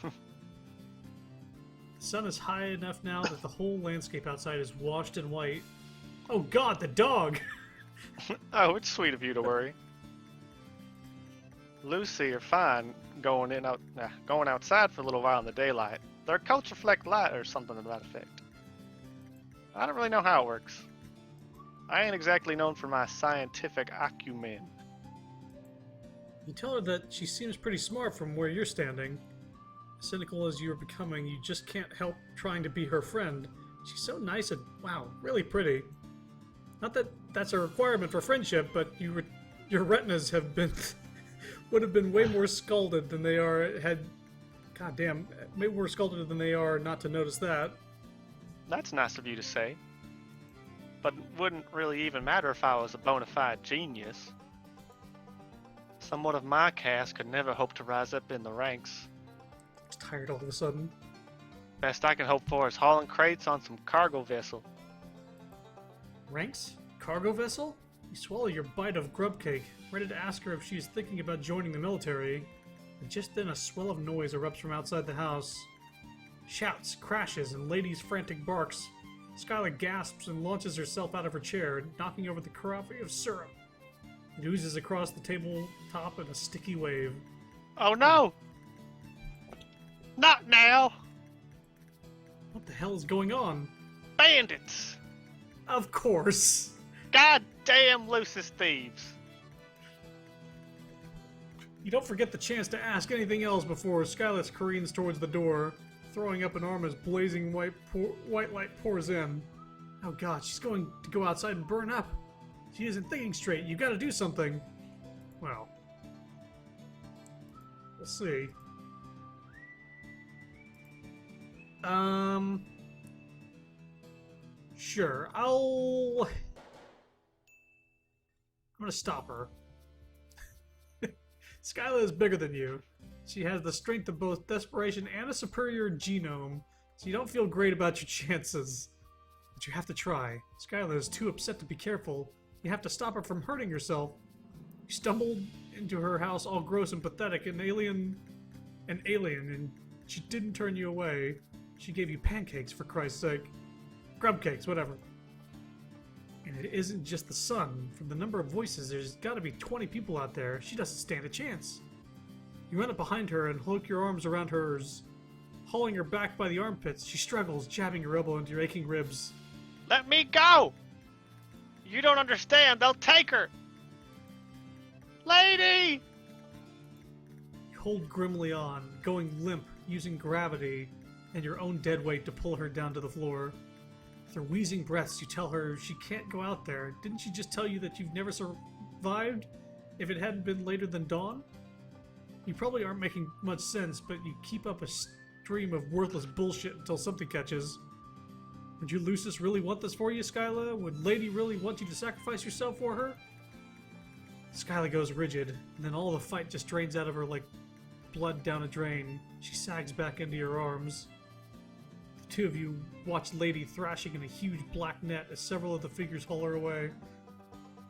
The sun is high enough now that the whole landscape outside is washed in white. Oh God, the dog! Oh, it's sweet of you to worry. Lucy are fine going outside for a little while in the daylight. Their coats reflect light or something to that effect. I don't really know how it works. I ain't exactly known for my scientific acumen. You tell her that she seems pretty smart from where you're standing. Cynical as you're becoming, you just can't help trying to be her friend. She's so nice and, wow, really pretty. Not that that's a requirement for friendship, but your retinas have been would have been way more scalded than they are goddamn, way more scalded than they are not to notice that. That's nice of you to say. But it wouldn't really even matter if I was a bona fide genius. Someone of my caste could never hope to rise up in the ranks. I was tired all of a sudden. Best I can hope for is hauling crates on some cargo vessel. Ranks? Cargo vessel? You swallow your bite of grub cake, ready to ask her if she's thinking about joining the military. And just then a swell of noise erupts from outside the house. Shouts, crashes, and ladies' frantic barks. Skyla gasps and launches herself out of her chair, knocking over the carafe of syrup. It oozes across the tabletop in a sticky wave. Oh no! Not now! What the hell is going on? Bandits! Of course! Goddamn Lucis thieves! You don't forget the chance to ask anything else before Skyla careens towards the door, throwing up an arm as blazing white light pours in. Oh God, she's going to go outside and burn up. She isn't thinking straight. You gotta do something. Well, we'll see. Sure. I'm gonna stop her. Skyla is bigger than you. She has the strength of both desperation and a superior genome, so you don't feel great about your chances. But you have to try. Skyla is too upset to be careful. You have to stop her from hurting herself. You stumbled into her house all gross and pathetic, an alien, and she didn't turn you away. She gave you pancakes, for Christ's sake. Grub cakes, whatever. And it isn't just the sun. From the number of voices, there's gotta be 20 people out there. She doesn't stand a chance. You run up behind her and hook your arms around hers, hauling her back by the armpits. She struggles, jabbing your elbow into your aching ribs. Let me go! You don't understand. They'll take her! Lady! You hold grimly on, going limp, using gravity and your own dead weight to pull her down to the floor. With her wheezing breaths, you tell her she can't go out there. Didn't she just tell you that you've never survived if it hadn't been later than dawn? You probably aren't making much sense, but you keep up a stream of worthless bullshit until something catches. Would you Lucis really want this for you, Skyla? Would Lady really want you to sacrifice yourself for her? Skyla goes rigid, and then all the fight just drains out of her like blood down a drain. She sags back into your arms. The two of you watch Lady thrashing in a huge black net as several of the figures haul her away.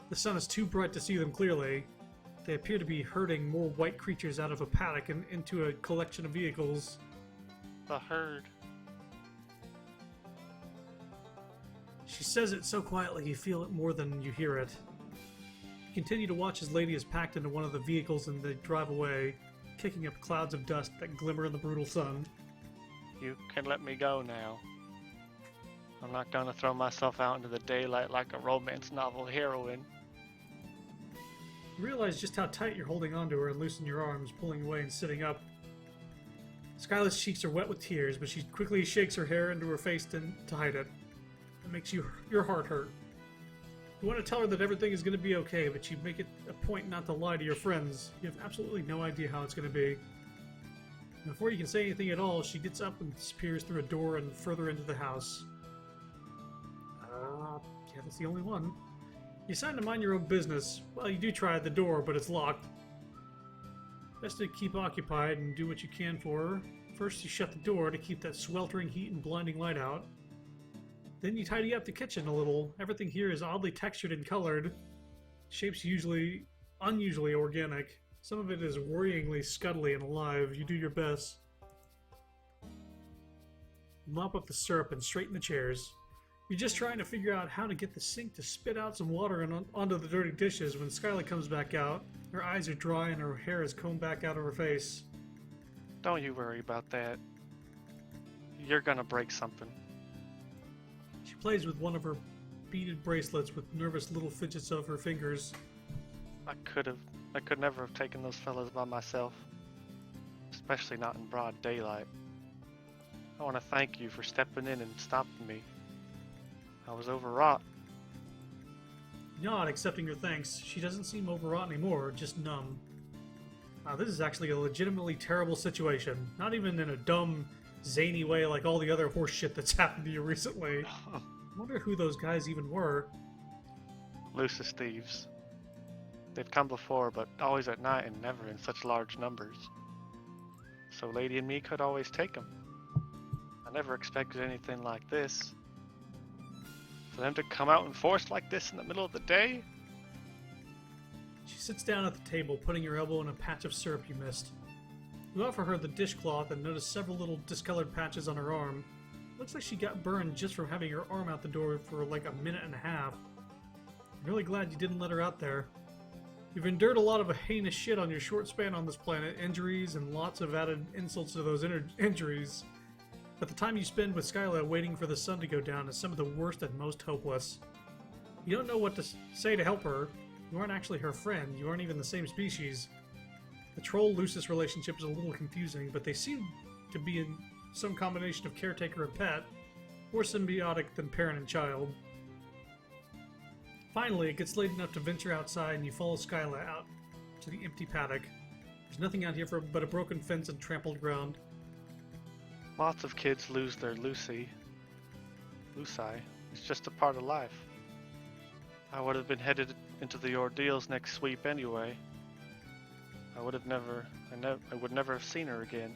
The sun is too bright to see them clearly. They appear to be herding more white creatures out of a paddock and into a collection of vehicles. The herd. She says it so quietly you feel it more than you hear it. You continue to watch as Lady is packed into one of the vehicles and they drive away, kicking up clouds of dust that glimmer in the brutal sun. You can let me go now. I'm not gonna throw myself out into the daylight like a romance novel heroine. You realize just how tight you're holding onto her and loosen your arms, pulling away and sitting up. Skyla's cheeks are wet with tears, but she quickly shakes her hair into her face to hide it. It makes your heart hurt. You want to tell her that everything is going to be okay, but you make it a point not to lie to your friends. You have absolutely no idea how it's going to be. And before you can say anything at all, she gets up and disappears through a door and further into the house. Yeah, that's the only one. You decide to mind your own business. Well, you do try at the door, but it's locked. Best to keep occupied and do what you can for her. First, you shut the door to keep that sweltering heat and blinding light out. Then you tidy up the kitchen a little. Everything here is oddly textured and colored. Shapes unusually organic. Some of it is worryingly scuttly and alive. You do your best. You mop up the syrup and straighten the chairs. You're just trying to figure out how to get the sink to spit out some water onto the dirty dishes when Skyla comes back out. Her eyes are dry and her hair is combed back out of her face. Don't you worry about that. You're gonna break something. She plays with one of her beaded bracelets with nervous little fidgets of her fingers. I could never have taken those fellas by myself. Especially not in broad daylight. I want to thank you for stepping in and stopping me. I was overwrought. Not accepting her thanks. She doesn't seem overwrought anymore, just numb. Wow, this is actually a legitimately terrible situation. Not even in a dumb, zany way like all the other horse shit that's happened to you recently. I wonder who those guys even were. Lucis thieves. They've come before, but always at night and never in such large numbers. So Lady and me could always take them. I never expected anything like this. For them to come out in force like this in the middle of the day? She sits down at the table, putting her elbow in a patch of syrup you missed. You offer her the dishcloth and notice several little discolored patches on her arm. Looks like she got burned just from having her arm out the door for like a minute and a half. I'm really glad you didn't let her out there. You've endured a lot of heinous shit on your short span on this planet, injuries and lots of added insults to those injuries. But the time you spend with Skyla waiting for the sun to go down is some of the worst and most hopeless. You don't know what to say to help her. You aren't actually her friend. You aren't even the same species. The troll-Lucis relationship is a little confusing, but they seem to be in some combination of caretaker and pet, more symbiotic than parent and child. Finally, it gets late enough to venture outside and you follow Skyla out to the empty paddock. There's nothing out here but a broken fence and trampled ground. Lots of kids lose their Lucy. It's just a part of life. I would have been headed into the ordeals next sweep anyway. I would never have seen her again.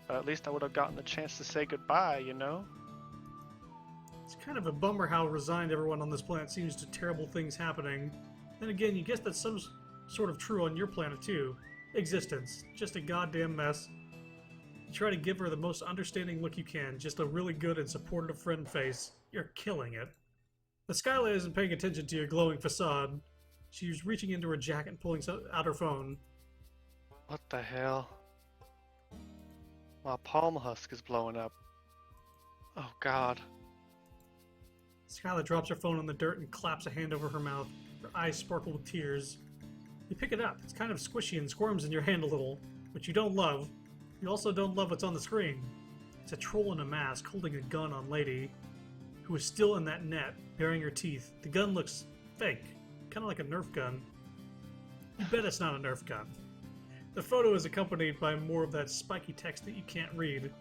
But at least I would have gotten the chance to say goodbye, you know? It's kind of a bummer how resigned everyone on this planet seems to terrible things happening. Then again, you guess that's some sort of true on your planet too. Existence. Just a goddamn mess. You try to give her the most understanding look you can, just a really good and supportive friend face. You're killing it. But Skyla isn't paying attention to your glowing facade. She's reaching into her jacket and pulling out her phone. What the hell? My palm husk is blowing up. Oh god. Skyla drops her phone on the dirt and claps a hand over her mouth. Her eyes sparkle with tears. You pick it up. It's kind of squishy and squirms in your hand a little, which you don't love. You also don't love what's on the screen. It's a troll in a mask holding a gun on Lady. who is still in that net, baring her teeth. The gun looks fake, kind of like a Nerf gun. You bet it's not a Nerf gun. The photo is accompanied by more of that spiky text that you can't read.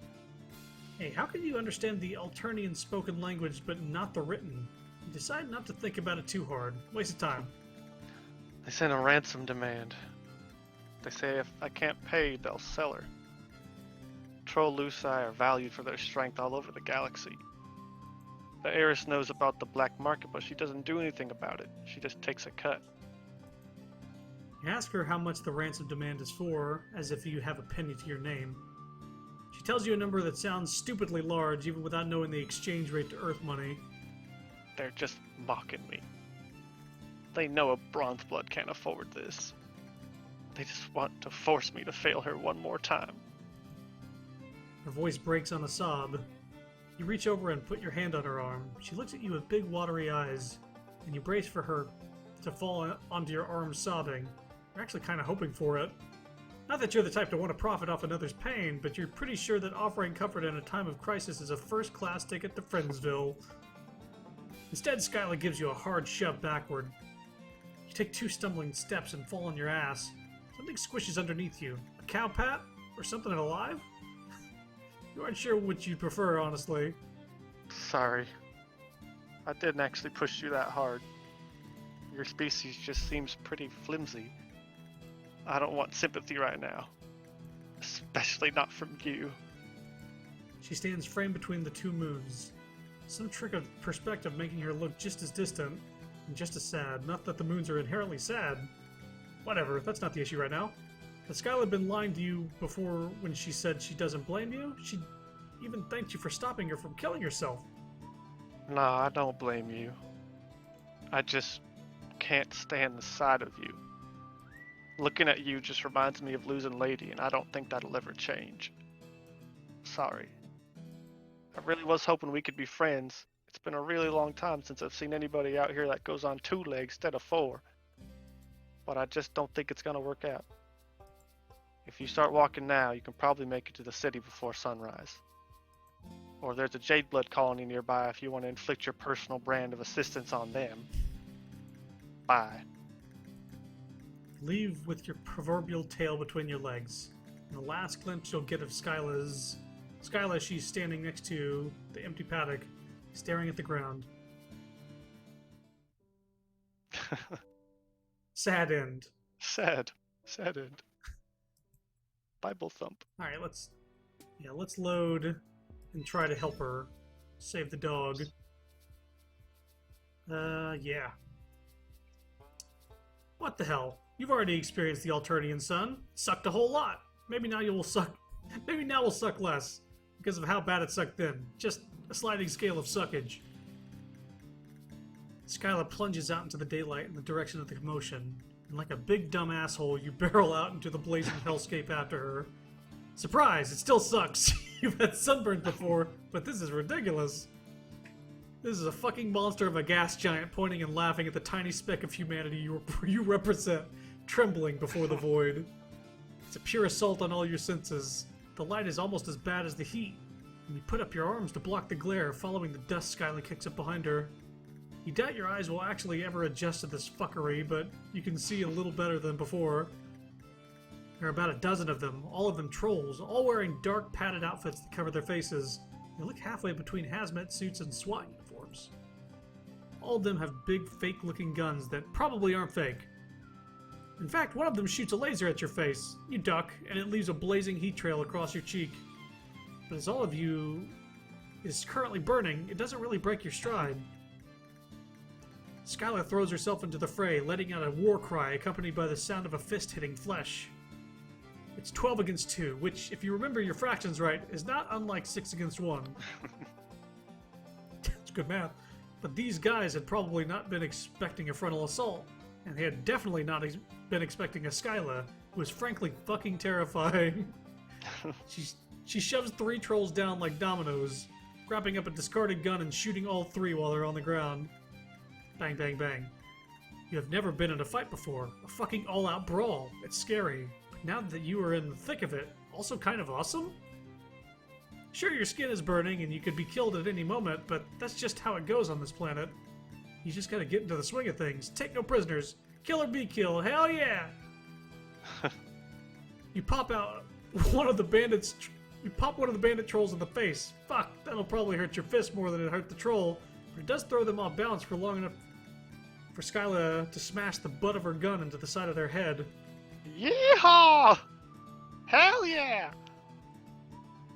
Hey, how can you understand the Alternian spoken language but not the written? You decide not to think about it too hard. Waste of time. They sent a ransom demand. They say if I can't pay, they'll sell her. Troll Luci are valued for their strength all over the galaxy. The heiress knows about the black market, but she doesn't do anything about it. She just takes a cut. You ask her how much the ransom demand is for, as if you have a penny to your name. She tells you a number that sounds stupidly large, even without knowing the exchange rate to Earth money. They're just mocking me. They know a Bronzeblood can't afford this. They just want to force me to fail her one more time. Her voice breaks on a sob. You reach over and put your hand on her arm. She looks at you with big watery eyes, and you brace for her to fall onto your arm sobbing. You're actually kind of hoping for it. Not that you're the type to want to profit off another's pain, but you're pretty sure that offering comfort in a time of crisis is a first-class ticket to Friendsville. Instead, Skyla gives you a hard shove backward. You take 2 stumbling steps and fall on your ass. Something squishes underneath you. A cow pat? Or something alive? You aren't sure which you'd prefer, honestly. Sorry. I didn't actually push you that hard. Your species just seems pretty flimsy. I don't want sympathy right now. Especially not from you. She stands framed between the 2 moons. Some trick of perspective making her look just as distant and just as sad. Not that the moons are inherently sad. Whatever, that's not the issue right now. Has Skyla been lying to you before when she said she doesn't blame you? She even thanked you for stopping her from killing herself. No, I don't blame you. I just can't stand the sight of you. Looking at you just reminds me of losing Lady, and I don't think that'll ever change. Sorry. I really was hoping we could be friends. It's been a really long time since I've seen anybody out here that goes on 2 legs instead of 4. But I just don't think it's gonna work out. If you start walking now, you can probably make it to the city before sunrise. Or there's a Jadeblood colony nearby if you want to inflict your personal brand of assistance on them. Bye. Leave with your proverbial tail between your legs. And the last glimpse you'll get of Skyla, she's standing next to the empty paddock, staring at the ground. Sad end. Sad end. Bible thump. Alright, let's load and try to help her save the dog. Yeah. What the hell? You've already experienced the Alternian sun. Sucked a whole lot. Maybe now we'll suck less because of how bad it sucked then. Just a sliding scale of suckage. Skyla plunges out into the daylight in the direction of the commotion, and like a big dumb asshole, you barrel out into the blazing hellscape after her. Surprise! It still sucks. You've had sunburn before, but this is ridiculous. This is a fucking monster of a gas giant pointing and laughing at the tiny speck of humanity you represent, trembling before the void. It's a pure assault on all your senses. The light is almost as bad as the heat, and you put up your arms to block the glare, following the dust Skyla kicks up behind her. You doubt your eyes will actually ever adjust to this fuckery, but you can see a little better than before. There are about a dozen of them, all of them trolls, all wearing dark padded outfits that cover their faces. They look halfway between hazmat suits and SWAT uniforms. All of them have big, fake-looking guns that probably aren't fake. In fact, one of them shoots a laser at your face. You duck, and it leaves a blazing heat trail across your cheek. But as all of you is currently burning, it doesn't really break your stride. Skyla throws herself into the fray, letting out a war cry accompanied by the sound of a fist hitting flesh. It's 12 against 2, which, if you remember your fractions right, is not unlike 6 against 1. It's good math. But these guys had probably not been expecting a frontal assault, and they had definitely not been expecting a Skyla, who was frankly fucking terrifying. She shoves 3 trolls down like dominoes, grabbing up a discarded gun and shooting all 3 while they're on the ground. Bang, bang, bang. You have never been in a fight before. A fucking all-out brawl. It's scary. But now that you are in the thick of it, also kind of awesome? Sure, your skin is burning and you could be killed at any moment, but that's just how it goes on this planet. You just gotta get into the swing of things. Take no prisoners. Kill or be killed. Hell yeah! You pop out one of the bandits. You pop one of the bandit trolls in the face. Fuck, that'll probably hurt your fist more than it hurt the troll, but it does throw them off balance for long enough for Skyla to smash the butt of her gun into the side of their head. Yeehaw! Hell yeah!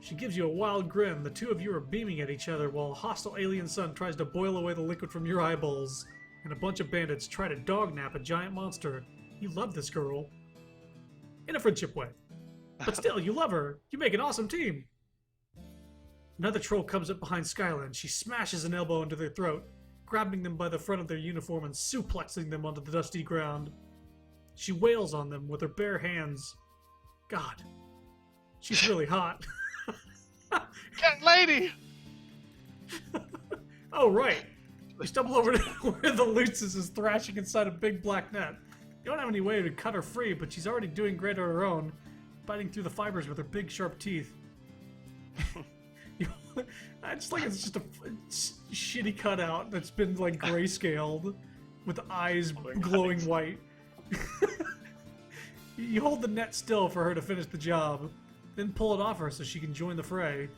She gives you a wild grin. The two of you are beaming at each other while a hostile alien sun tries to boil away the liquid from your eyeballs, and a bunch of bandits try to dognap a giant monster. You love this girl. In a friendship way. But still, you love her. You make an awesome team. Another troll comes up behind Skyla and she smashes an elbow into their throat, grabbing them by the front of their uniform and suplexing them onto the dusty ground. She wails on them with her bare hands. God, she's really hot. Cat lady! Oh, right. You stumble over to where the Lucis is thrashing inside a big black net. You don't have any way to cut her free, but she's already doing great on her own, biting through the fibers with her big, sharp teeth. I just like it's just a shitty cutout that's been like grayscaled with eyes glowing white. You hold the net still for her to finish the job, then pull it off her so she can join the fray.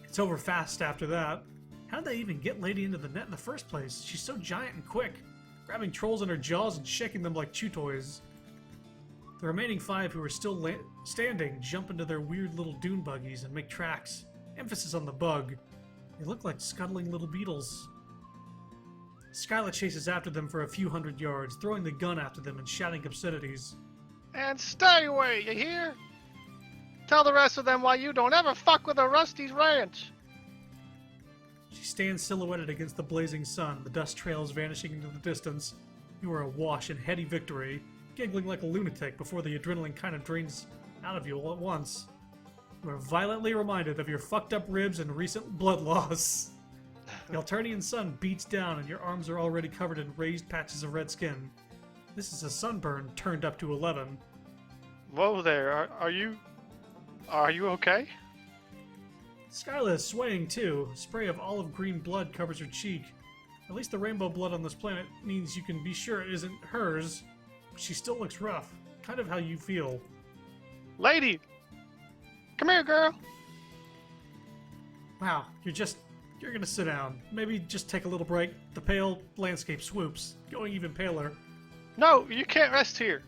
It's over fast after that. How did they even get Lady into the net in the first place? She's so giant and quick, grabbing trolls in her jaws and shaking them like chew toys. The remaining 5 who are still standing jump into their weird little dune buggies and make tracks. Emphasis on the bug. They look like scuttling little beetles. Skyla chases after them for a few hundred yards, throwing the gun after them and shouting obscenities. And stay away, you hear? Tell the rest of them why you don't ever fuck with a Rusty's ranch. She stands silhouetted against the blazing sun, the dust trails vanishing into the distance. You are awash in heady victory, giggling like a lunatic before the adrenaline kind of drains out of you all at once. You are violently reminded of your fucked up ribs and recent blood loss. The Alternian sun beats down and your arms are already covered in raised patches of red skin. This is a sunburn turned up to 11. Whoa there, are you okay? Skyla is swaying too. A spray of olive green blood covers her cheek. At least the rainbow blood on this planet means you can be sure it isn't hers. But she still looks rough. Kind of how you feel. Lady! Come here, girl! Wow, you're gonna sit down. Maybe just take a little break. The pale landscape swoops, going even paler. No, you can't rest here.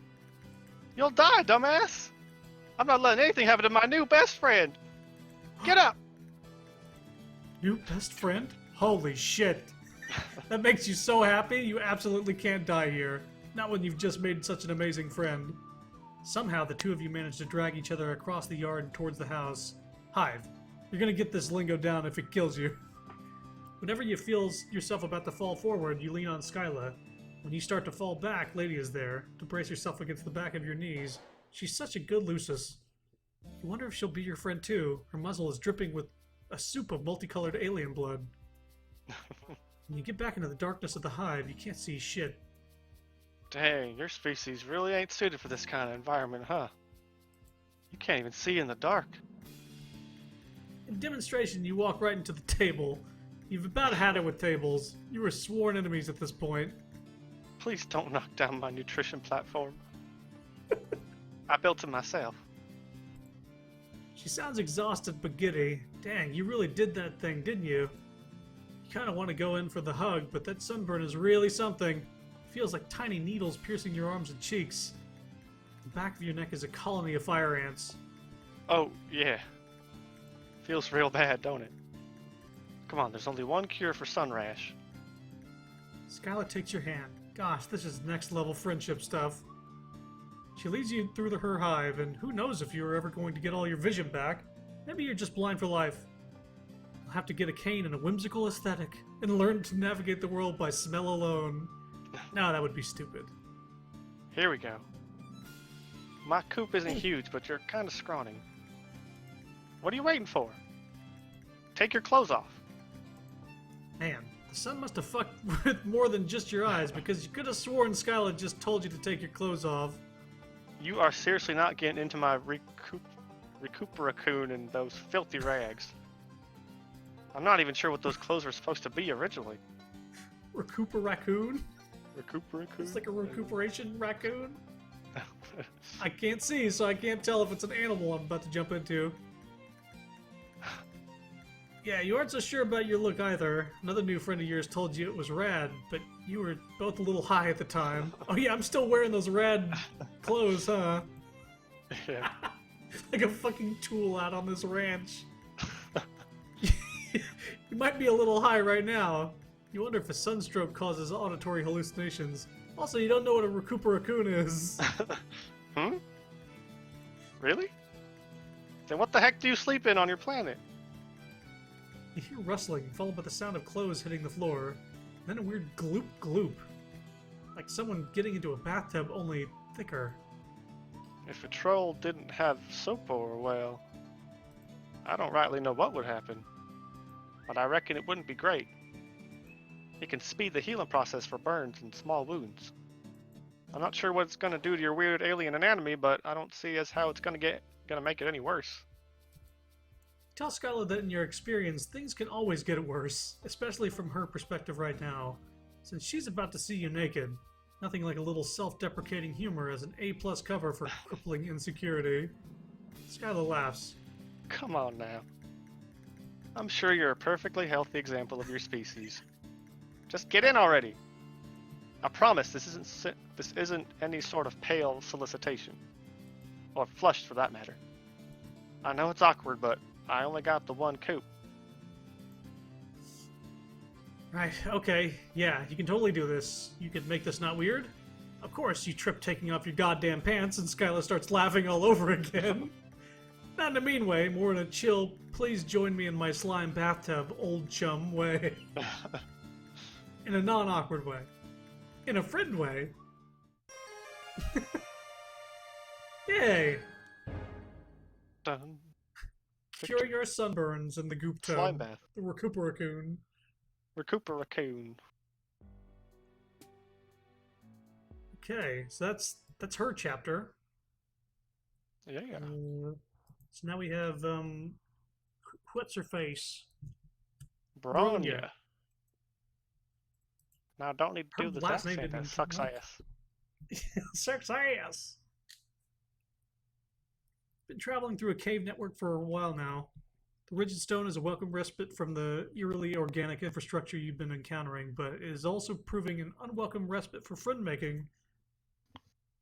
You'll die, dumbass! I'm not letting anything happen to my new best friend! Get up! New best friend? Holy shit. That makes you so happy, you absolutely can't die here. Not when you've just made such an amazing friend. Somehow the two of you manage to drag each other across the yard towards the house. Hive, you're gonna get this lingo down if it kills you. Whenever you feel yourself about to fall forward, you lean on Skyla. When you start to fall back, Lady is there, to brace yourself against the back of your knees. She's such a good Lucis. You wonder if she'll be your friend too. Her muzzle is dripping with a soup of multicolored alien blood. When you get back into the darkness of the hive, you can't see shit. Dang, your species really ain't suited for this kind of environment, huh? You can't even see in the dark. In demonstration, you walk right into the table. You've about had it with tables. You were sworn enemies at this point. Please don't knock down my nutrition platform. I built it myself. She sounds exhausted but giddy. Dang, you really did that thing, didn't you? You kind of want to go in for the hug, but that sunburn is really something. It feels like tiny needles piercing your arms and cheeks. The back of your neck is a colony of fire ants. Oh, yeah. Feels real bad, don't it? Come on, there's only one cure for sun rash. Skyla takes your hand. Gosh, this is next level friendship stuff. She leads you through her hive, and who knows if you're ever going to get all your vision back. Maybe you're just blind for life. You'll have to get a cane and a whimsical aesthetic, and learn to navigate the world by smell alone. No, that would be stupid. Here we go. My coop isn't huge, but you're kind of scrawny. What are you waiting for? Take your clothes off. Man, the sun must have fucked with more than just your eyes, because you could have sworn Skyla just told you to take your clothes off. You are seriously not getting into my recoup. Recuperacoon in those filthy rags. I'm not even sure what those clothes were supposed to be originally. Raccoon? Recuperacoon? It's like a recuperation raccoon? I can't see, so I can't tell if it's an animal I'm about to jump into. Yeah, you aren't so sure about your look either. Another new friend of yours told you it was rad, but you were both a little high at the time. Oh yeah, I'm still wearing those rad clothes, huh? Yeah. Like a fucking tool out on this ranch. You might be a little high right now. You wonder if a sunstroke causes auditory hallucinations. Also, you don't know what a recuperacoon is. Hmm? Really? Then what the heck do you sleep in on your planet? You hear rustling, followed by the sound of clothes hitting the floor. Then a weird gloop gloop. Like someone getting into a bathtub, only thicker. If a troll didn't have soap ore, well, I don't rightly know what would happen. But I reckon it wouldn't be great. It can speed the healing process for burns and small wounds. I'm not sure what it's gonna do to your weird alien anatomy, but I don't see as how it's gonna make it any worse. Tell Skylar that in your experience, things can always get worse, especially from her perspective right now. Since she's about to see you naked, nothing like a little self-deprecating humor as an A-plus cover for crippling insecurity. Skylar laughs. Come on now. I'm sure you're a perfectly healthy example of your species. Just get in already. I promise this isn't any sort of pale solicitation. Or flushed for that matter. I know it's awkward, but I only got the one coop. Right, okay, yeah, you can totally do this. You can make this not weird. Of course, you trip taking off your goddamn pants and Skylar starts laughing all over again. Not in a mean way, more in a chill, please join me in my slime bathtub, old chum way. In a non-awkward way. In a friend way. Yay! Dun. Cure your sunburns in the goop tub. Slime bath. The recuperacoon. Recuperacoon. Okay, so that's her chapter. Yeah. So now we have what's her face? Bronya. Now don't need to Her do this last name accent. didn't That sucks come up. ass. Sucks ass. Been traveling through a cave network for a while now. The rigid stone is a welcome respite from the eerily organic infrastructure you've been encountering, but it is also proving an unwelcome respite for friend making.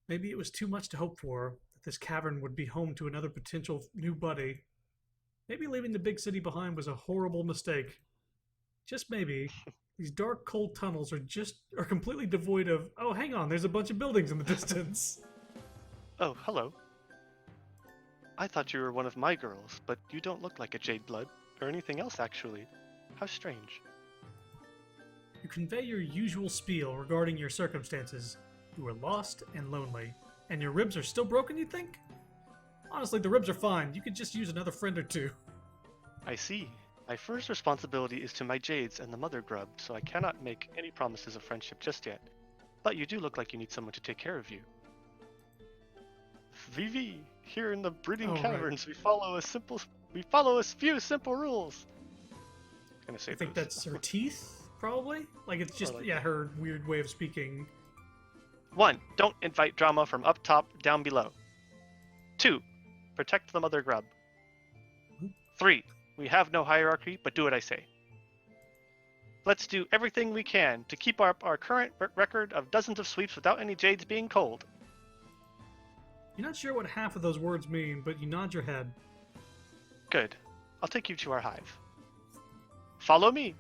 Maybe it was too much to hope for, that this cavern would be home to another potential new buddy. Maybe leaving the big city behind was a horrible mistake. Just maybe. These dark, cold tunnels are completely devoid of. Oh, hang on! There's a bunch of buildings in the distance. Oh, hello. I thought you were one of my girls, but you don't look like a Jade Blood, or anything else actually. How strange. You convey your usual spiel regarding your circumstances. You were lost and lonely. And your ribs are still broken, you think? Honestly, the ribs are fine. You could just use another friend or two. I see. My first responsibility is to my Jades and the Mother Grub, so I cannot make any promises of friendship just yet. But you do look like you need someone to take care of you. Vivi, here in the breeding Oh, right. caverns, we follow a few simple rules. Gonna say I think those. that's her teeth, probably? Like, it's just, like yeah, her weird way of speaking. 1. Don't invite drama from up top down below. 2. Protect the Mother Grub. 3. We have no hierarchy, but do what I say. Let's do everything we can to keep up our current record of dozens of sweeps without any Jades being cold. You're not sure what half of those words mean, but you nod your head. Good. I'll take you to our hive. Follow me.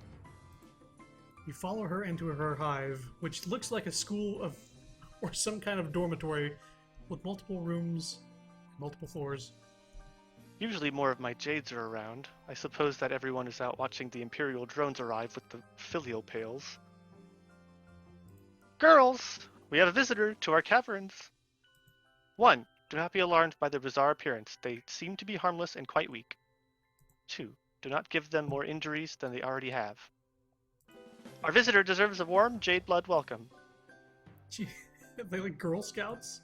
You follow her into her hive, which looks like a school of, or some kind of dormitory with multiple rooms, multiple floors. Usually more of my Jades are around. I suppose that everyone is out watching the Imperial drones arrive with the filial pails. Girls! We have a visitor to our caverns. 1. Do not be alarmed by their bizarre appearance. They seem to be harmless and quite weak. 2. Do not give them more injuries than they already have. Our visitor deserves a warm Jade Blood welcome. Gee, are they like Girl Scouts?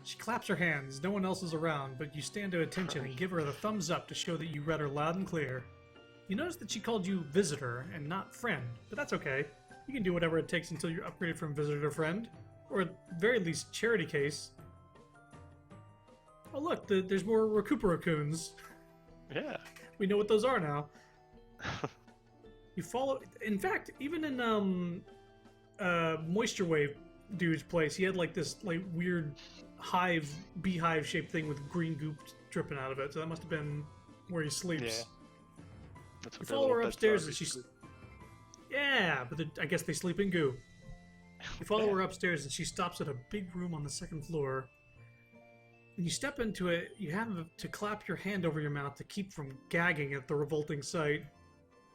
She claps her hands. No one else is around, but you stand to attention and give her the thumbs up to show that you read her loud and clear. You notice that she called you visitor and not friend, but that's okay. You can do whatever it takes until you're upgraded from visitor to friend, or at very least charity case. Oh look, there's more Recuperacoons. Yeah. We know what those are now. You follow. In fact, even in Moisture Wave dude's place, he had like this like weird beehive shaped thing with green goop dripping out of it. So that must have been where he sleeps. Yeah. That's You what follow her upstairs and she's. Yeah, but I guess they sleep in goo. You follow her upstairs and she stops at a big room on the second floor. When you step into it, you have to clap your hand over your mouth to keep from gagging at the revolting sight.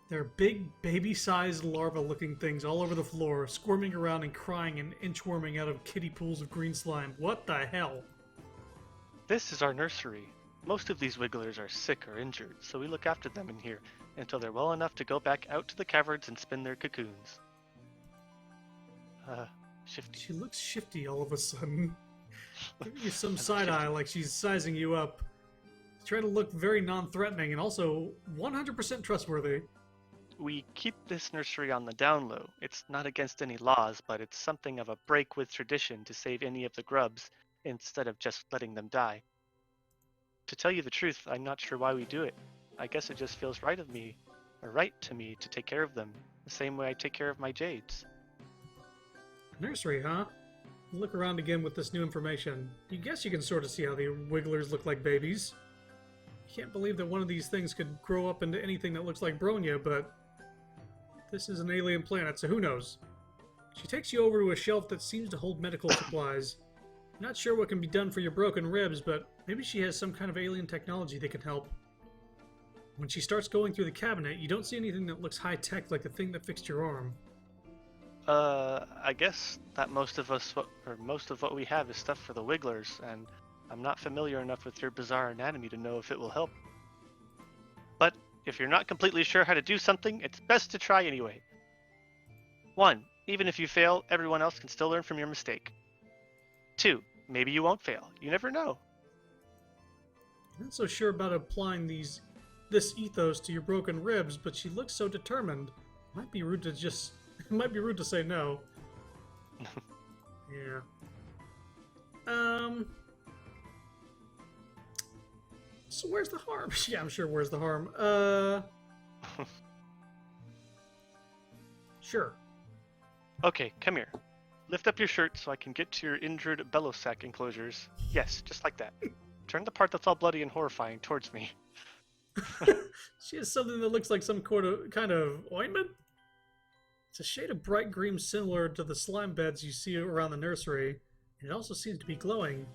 There are big, baby-sized larva-looking things all over the floor, squirming around and crying and inchworming out of kiddie pools of green slime. What the hell? This is our nursery. Most of these wigglers are sick or injured, so we look after them in here until they're well enough to go back out to the caverns and spin their cocoons. Shifty. She looks shifty all of a sudden. Giving you some side-eye like she's sizing you up. Trying to look very non-threatening and also 100% trustworthy. We keep this nursery on the down low. It's not against any laws, but it's something of a break with tradition to save any of the grubs instead of just letting them die. To tell you the truth, I'm not sure why we do it. I guess it just feels right to me to take care of them, the same way I take care of my jades. Nursery, huh? You look around again with this new information. You guess you can sort of see how the wigglers look like babies. You can't believe that one of these things could grow up into anything that looks like Bronya, but this is an alien planet, so who knows? She takes you over to a shelf that seems to hold medical supplies. Not sure what can be done for your broken ribs, but maybe she has some kind of alien technology that can help. When she starts going through the cabinet, you don't see anything that looks high-tech like the thing that fixed your arm. I guess that most of what we have is stuff for the wigglers, and I'm not familiar enough with your bizarre anatomy to know if it will help. But if you're not completely sure how to do something, it's best to try anyway. 1. Even if you fail, everyone else can still learn from your mistake. 2. Maybe you won't fail. You never know. I'm not so sure about applying this ethos to your broken ribs, but she looks so determined. Might be rude to say no. Yeah. So where's the harm? Yeah, I'm sure where's the harm. Sure. Okay, come here. Lift up your shirt so I can get to your injured bellow sack enclosures. Yes, just like that. Turn the part that's all bloody and horrifying towards me. She has something that looks like some kind of ointment? It's a shade of bright green similar to the slime beds you see around the nursery, and it also seems to be glowing.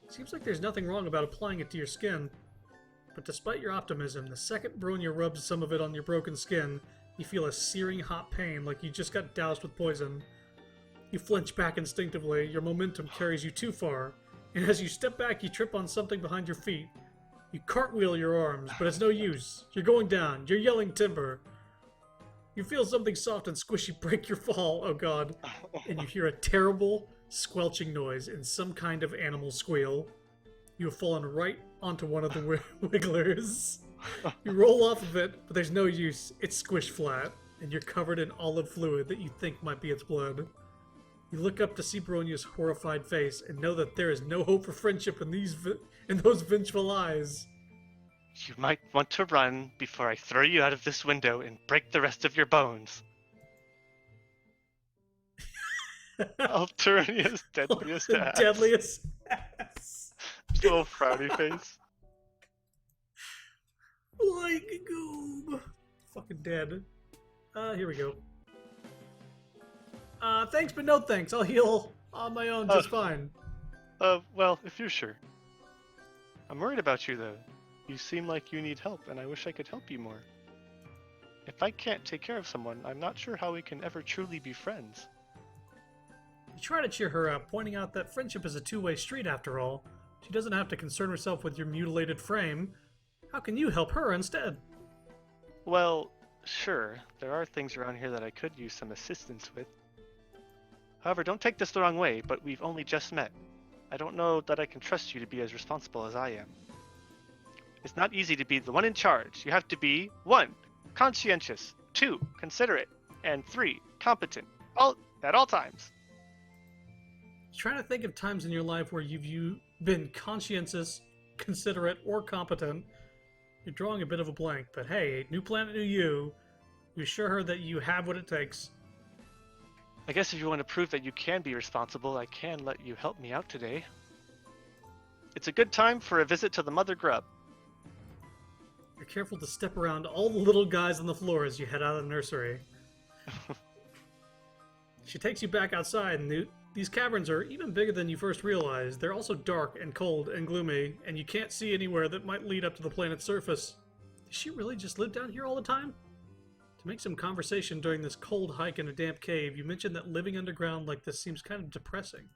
Seems like there's nothing wrong about applying it to your skin. But despite your optimism, the second Bronya rubs some of it on your broken skin, you feel a searing hot pain like you just got doused with poison. You flinch back instinctively, your momentum carries you too far, and as you step back you trip on something behind your feet. You cartwheel your arms, but it's no use. You're going down, you're yelling timber. You feel something soft and squishy break your fall, oh god, and you hear a terrible, squelching noise and some kind of animal squeal. You have fallen right onto one of the wigglers. You roll off of it, but there's no use. It's squished flat, and you're covered in olive fluid that you think might be its blood. You look up to see Bronya's horrified face and know that there is no hope for friendship in those vengeful eyes. You might want to run before I throw you out of this window and break the rest of your bones. Alternia's deadliest ass. Deadliest ass. Little frowny face. Like a goob. Fucking dead. Here we go. Thanks, but no thanks. I'll heal on my own just fine. Well, if you're sure. I'm worried about you, though. You seem like you need help, and I wish I could help you more. If I can't take care of someone, I'm not sure how we can ever truly be friends. You try to cheer her up, pointing out that friendship is a two-way street after all. She doesn't have to concern herself with your mutilated frame. How can you help her instead? Well, sure. There are things around here that I could use some assistance with. However, don't take this the wrong way, but we've only just met. I don't know that I can trust you to be as responsible as I am. It's not easy to be the one in charge. You have to be 1. Conscientious, 2. Considerate, and 3. Competent, at all times. Trying to think of times in your life where you've been conscientious, considerate, or competent. You're drawing a bit of a blank, but hey, new planet, new you. You assure her that you have what it takes. I guess if you want to prove that you can be responsible, I can let you help me out today. It's a good time for a visit to the Mother Grub. You're careful to step around all the little guys on the floor as you head out of the nursery. She takes you back outside, and these caverns are even bigger than you first realized. They're also dark and cold and gloomy, and you can't see anywhere that might lead up to the planet's surface. Does she really just live down here all the time? To make some conversation during this cold hike in a damp cave, you mentioned that living underground like this seems kind of depressing.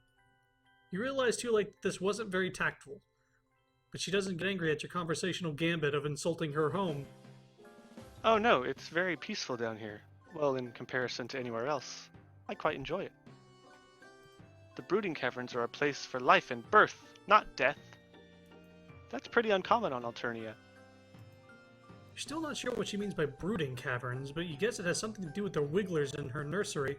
You realize too, like, this wasn't very tactful. But she doesn't get angry at your conversational gambit of insulting her home. Oh no, it's very peaceful down here. Well, in comparison to anywhere else. I quite enjoy it. The brooding caverns are a place for life and birth, not death. That's pretty uncommon on Alternia. You're still not sure what she means by brooding caverns, but you guess it has something to do with the wigglers in her nursery.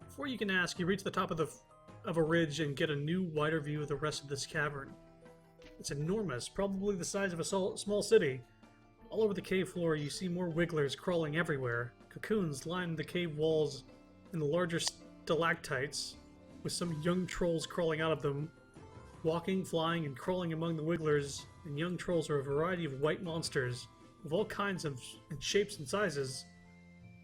Before you can ask, you reach the top of a ridge and get a new, wider view of the rest of this cavern. It's enormous, probably the size of a small city. All over the cave floor, you see more wigglers crawling everywhere. Cocoons line the cave walls in the larger stalactites, with some young trolls crawling out of them. Walking, flying, and crawling among the wigglers and young trolls are a variety of white monsters, of all kinds of shapes and sizes.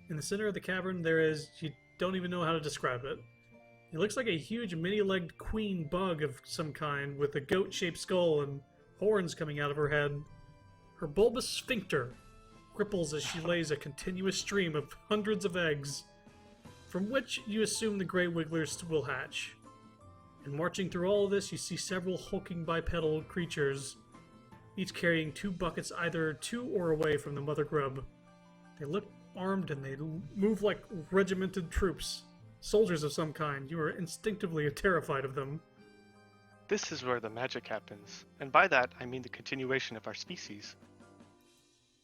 In the center of the cavern there is, you don't even know how to describe it. It looks like a huge many-legged queen bug of some kind, with a goat-shaped skull and horns coming out of her head. Her bulbous sphincter ripples as she lays a continuous stream of hundreds of eggs, from which you assume the gray wigglers will hatch. And marching through all of this, you see several hulking bipedal creatures, each carrying 2 buckets either to or away from the Mother Grub. They look armed and they move like regimented troops. Soldiers of some kind. You are instinctively terrified of them. This is where the magic happens, and by that I mean the continuation of our species.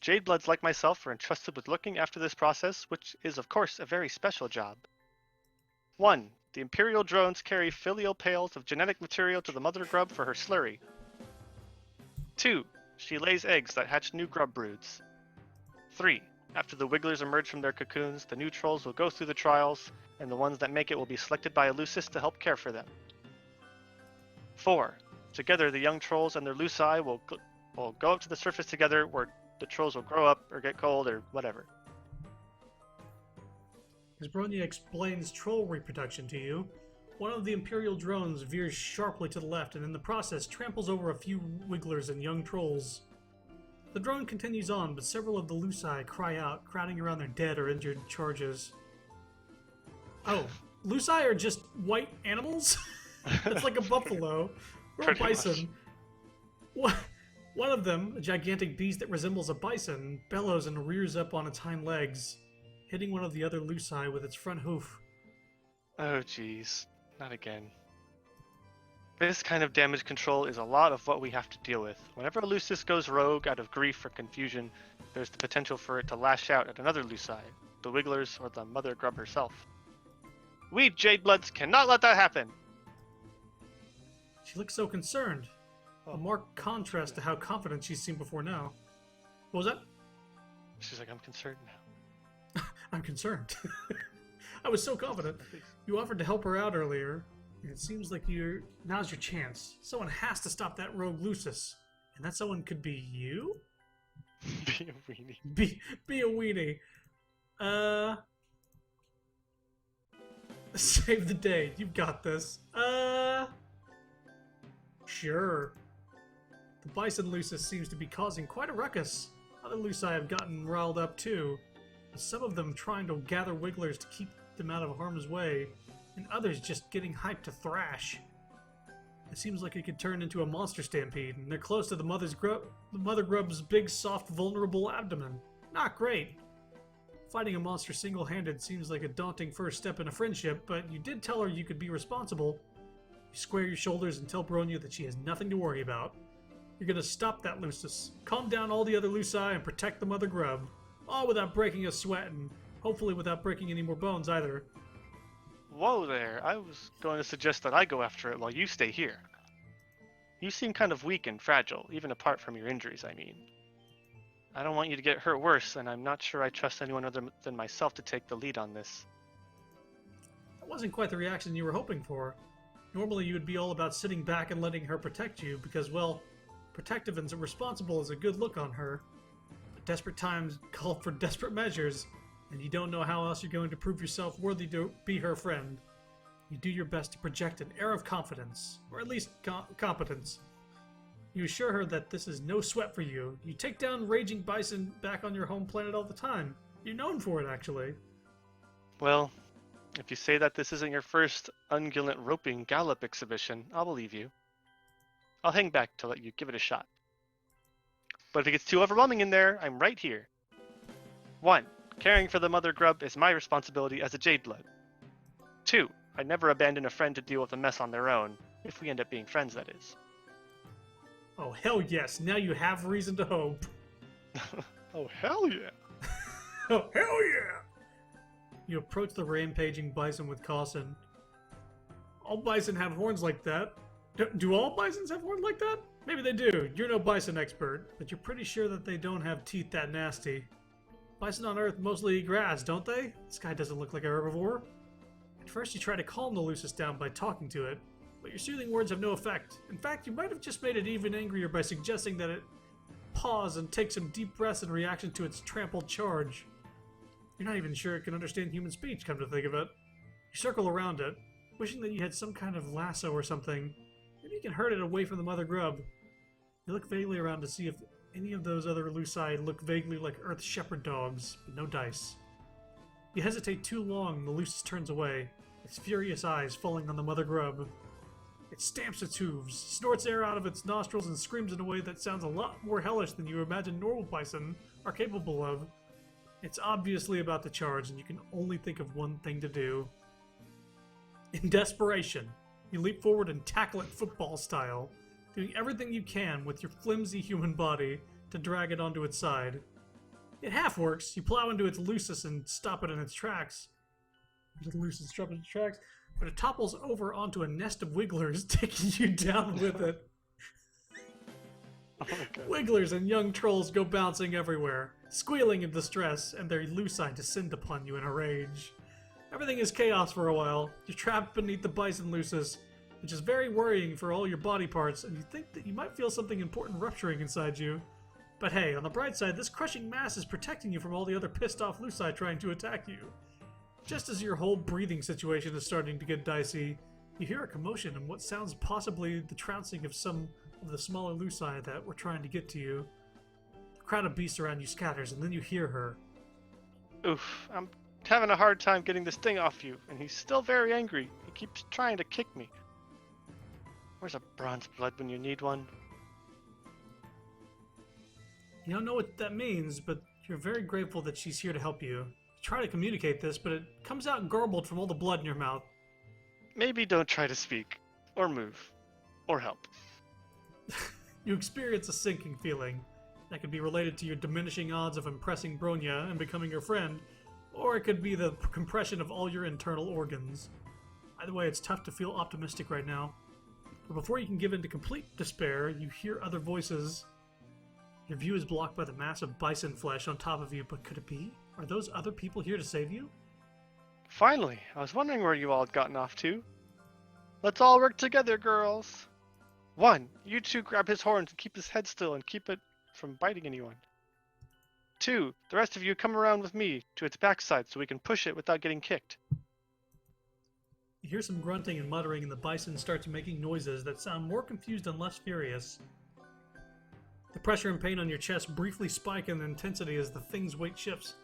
Jadebloods like myself are entrusted with looking after this process, which is of course a very special job. 1. The Imperial drones carry filial pails of genetic material to the Mother Grub for her slurry. 2. She lays eggs that hatch new grub broods. 3. After the wigglers emerge from their cocoons, the new trolls will go through the trials, and the ones that make it will be selected by Eleusis to help care for them. 4. Together, the young trolls and their Luci will go up to the surface together, where the trolls will grow up or get cold or whatever. As Bronya explains troll reproduction to you, one of the Imperial drones veers sharply to the left and in the process tramples over a few wigglers and young trolls. The drone continues on, but several of the Luci cry out, crowding around their dead or injured charges. Oh, Luci are just white animals? It's like a buffalo or a bison. One of them, a gigantic beast that resembles a bison, bellows and rears up on its hind legs, hitting one of the other Luci with its front hoof. Oh jeez, not again. This kind of damage control is a lot of what we have to deal with. Whenever Eleusis goes rogue out of grief or confusion, there's the potential for it to lash out at another Luci, the Wigglers or the Mother Grub herself. We Jadebloods cannot let that happen! She looks so concerned. A marked contrast to how confident she's seemed before now. What was that? She's like, I'm concerned now. I'm concerned. I was so confident. You offered to help her out earlier. It seems like now's your chance. Someone has to stop that rogue Lucis. And that someone could be you? Be a weenie. Be a weenie. Save the day. You've got this. Sure. The bison Lucis seems to be causing quite a ruckus. Other Luci have gotten riled up too, with some of them trying to gather wigglers to keep them out of harm's way, and others just getting hyped to thrash. It seems like it could turn into a monster stampede, and they're close to the Mother Grub's big, soft, vulnerable abdomen. Not great. Fighting a monster single-handed seems like a daunting first step in a friendship, but you did tell her you could be responsible. You square your shoulders and tell Bronya that she has nothing to worry about. You're gonna stop that Lucis, calm down all the other Luci, and protect the mother grub. All without breaking a sweat, and hopefully without breaking any more bones either. Whoa there, I was going to suggest that I go after it while you stay here. You seem kind of weak and fragile, even apart from your injuries, I mean. I don't want you to get hurt worse, and I'm not sure I trust anyone other than myself to take the lead on this. That wasn't quite the reaction you were hoping for. Normally you would be all about sitting back and letting her protect you, because, well, protective and responsible is a good look on her. But desperate times call for desperate measures, and you don't know how else you're going to prove yourself worthy to be her friend. You do your best to project an air of confidence, or at least competence. You assure her that this is no sweat for you. You take down raging bison back on your home planet all the time. You're known for it, actually. Well, if you say that this isn't your first ungulate roping gallop exhibition, I'll believe you. I'll hang back to let you give it a shot. But if it gets too overwhelming in there, I'm right here. 1. Caring for the mother grub is my responsibility as a Jadeblood. 2. I never abandon a friend to deal with a mess on their own, if we end up being friends, that is. Oh, hell yes. Now you have reason to hope. Oh, hell yeah. Oh, hell yeah! You approach the rampaging bison with caution. All bison have horns like that. Do all bisons have horns like that? Maybe they do. You're no bison expert, but you're pretty sure that they don't have teeth that nasty. Bison on Earth mostly eat grass, don't they? This guy doesn't look like a herbivore. At first you try to calm the Lucis down by talking to it, but your soothing words have no effect. In fact, you might have just made it even angrier by suggesting that it pause and take some deep breaths in reaction to its trampled charge. You're not even sure it can understand human speech, come to think of it. You circle around it, wishing that you had some kind of lasso or something. Maybe you can herd it away from the mother grub. You look vaguely around to see if any of those other Luci look vaguely like Earth shepherd dogs, but no dice. You hesitate too long, and the Lucis turns away, its furious eyes falling on the mother grub. It stamps its hooves, snorts air out of its nostrils, and screams in a way that sounds a lot more hellish than you imagine normal bison are capable of. It's obviously about to charge, and you can only think of one thing to do. In desperation, you leap forward and tackle it football style, doing everything you can with your flimsy human body to drag it onto its side. It half works. You plow into its Lucis and stop it in its tracks. But it topples over onto a nest of wigglers, taking you down with it. Oh my God. Wigglers and young trolls go bouncing everywhere, squealing in distress, and their Luci descend upon you in a rage. Everything is chaos for a while. You're trapped beneath the bison Lucis, which is very worrying for all your body parts, and you think that you might feel something important rupturing inside you. But hey, on the bright side, this crushing mass is protecting you from all the other pissed-off Luci trying to attack you. Just as your whole breathing situation is starting to get dicey, you hear a commotion and what sounds possibly the trouncing of some of the smaller Luci that were trying to get to you. The crowd of beasts around you scatters, and then you hear her. Oof, I'm having a hard time getting this thing off you, and he's still very angry. He keeps trying to kick me. Where's a bronze blood when you need one? You don't know what that means, but you're very grateful that she's here to help you. You try to communicate this, but it comes out garbled from all the blood in your mouth. Maybe don't try to speak, or move, or help. You experience a sinking feeling. That could be related to your diminishing odds of impressing Bronya and becoming her friend, or it could be the compression of all your internal organs. Either way, it's tough to feel optimistic right now. But before you can give in to complete despair, you hear other voices. Your view is blocked by the mass of bison flesh on top of you, but could it be? Are those other people here to save you? Finally, I was wondering where you all had gotten off to. Let's all work together, girls. 1. You two grab his horns and keep his head still and keep it from biting anyone. 2. The rest of you come around with me to its backside so we can push it without getting kicked. You hear some grunting and muttering, and the bison starts making noises that sound more confused and less furious. The pressure and pain on your chest briefly spike in intensity as the thing's weight shifts,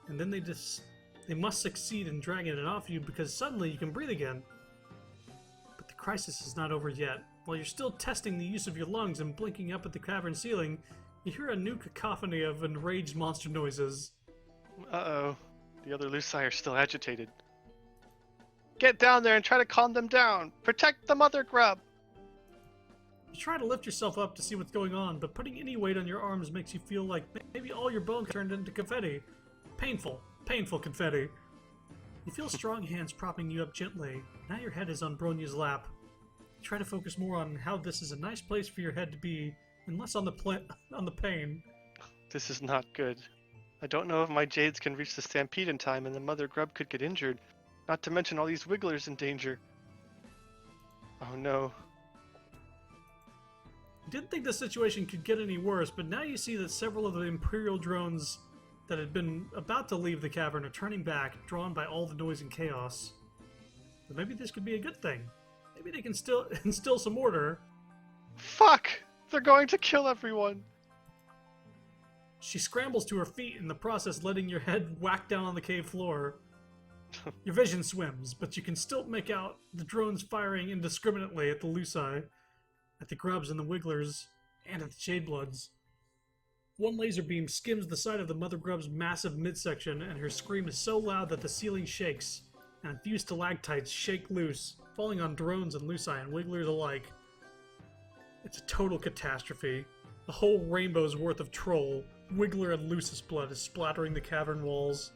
and then they must succeed in dragging it off you because suddenly you can breathe again. But the crisis is not over yet. While you're still testing the use of your lungs and blinking up at the cavern ceiling, you hear a new cacophony of enraged monster noises. Uh-oh. The other Luci are still agitated. Get down there and try to calm them down. Protect the mother grub. You try to lift yourself up to see what's going on, but putting any weight on your arms makes you feel like maybe all your bones turned into confetti. Painful, painful confetti. You feel strong hands propping you up gently. Now your head is on Bronya's lap. You try to focus more on how this is a nice place for your head to be, and less on the pain. This is not good. I don't know if my jades can reach the stampede in time, and the mother grub could get injured. Not to mention all these wigglers in danger. Oh no. You didn't think the situation could get any worse, but now you see that several of the Imperial drones that had been about to leave the cavern are turning back, drawn by all the noise and chaos. But maybe this could be a good thing. Maybe they can still instill some order. Fuck! They're going to kill everyone! She scrambles to her feet, in the process letting your head whack down on the cave floor. Your vision swims, but you can still make out the drones firing indiscriminately at the Luci, at the grubs and the wigglers, and at the Shadebloods. One laser beam skims the side of the mother grub's massive midsection, and her scream is so loud that the ceiling shakes, and a few stalactites shake loose, falling on drones and Luci and wigglers alike. It's a total catastrophe. A whole rainbow's worth of troll, wiggler, and Lucis blood is splattering the cavern walls.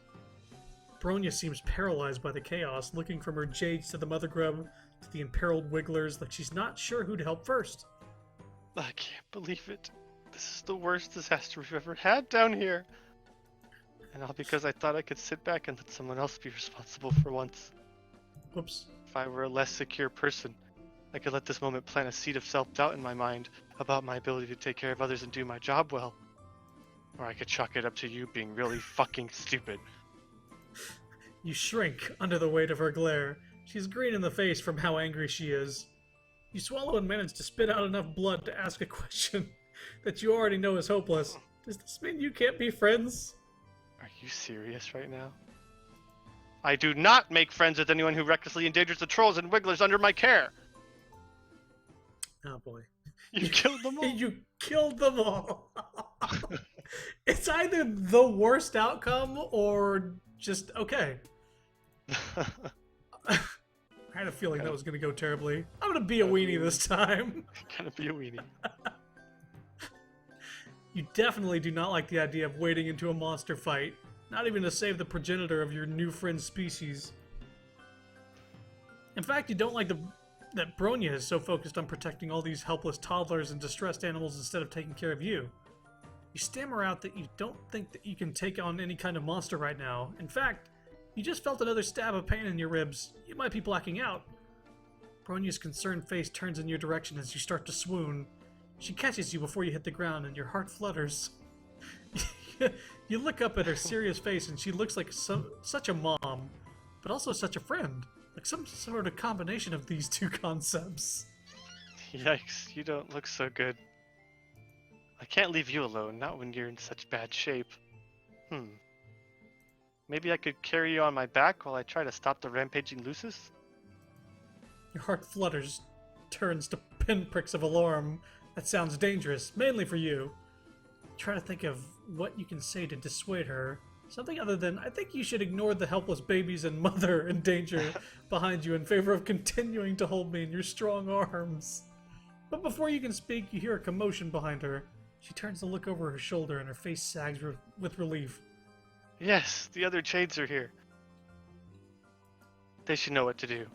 Bronya seems paralyzed by the chaos, looking from her jades to the mother grub to the imperiled wigglers like she's not sure who to help first. I can't believe it. This is the worst disaster we've ever had down here. And all because I thought I could sit back and let someone else be responsible for once. Whoops. If I were a less secure person, I could let this moment plant a seed of self-doubt in my mind about my ability to take care of others and do my job well. Or I could chalk it up to you being really fucking stupid. You shrink under the weight of her glare. She's green in the face from how angry she is. You swallow and manage to spit out enough blood to ask a question that you already know is hopeless. Does this mean you can't be friends? Are you serious right now? I do not make friends with anyone who recklessly endangers the trolls and wigglers under my care. Oh boy. You killed them all. You killed them all. It's either the worst outcome or just okay. I had a feeling that was going to go terribly. I'm going to be a weenie this time. Gotta be a weenie. You definitely do not like the idea of wading into a monster fight, not even to save the progenitor of your new friend's species. In fact, you don't like that Bronya is so focused on protecting all these helpless toddlers and distressed animals instead of taking care of you. You stammer out that you don't think that you can take on any kind of monster right now. In fact, you just felt another stab of pain in your ribs. You might be blacking out. Bronya's concerned face turns in your direction as you start to swoon. She catches you before you hit the ground and your heart flutters. You look up at her serious face and she looks like such a mom, but also such a friend. Like some sort of combination of these two concepts. Yikes, you don't look so good. I can't leave you alone, not when you're in such bad shape. Maybe I could carry you on my back while I try to stop the rampaging Lucis? Your heart flutters, turns to pinpricks of alarm. That sounds dangerous, mainly for you. Try to think of what you can say to dissuade her. Something other than, I think you should ignore the helpless babies and mother in danger behind you in favor of continuing to hold me in your strong arms. But before you can speak, you hear a commotion behind her. She turns to look over her shoulder and her face sags with relief. Yes, the other Jades are here. They should know what to do.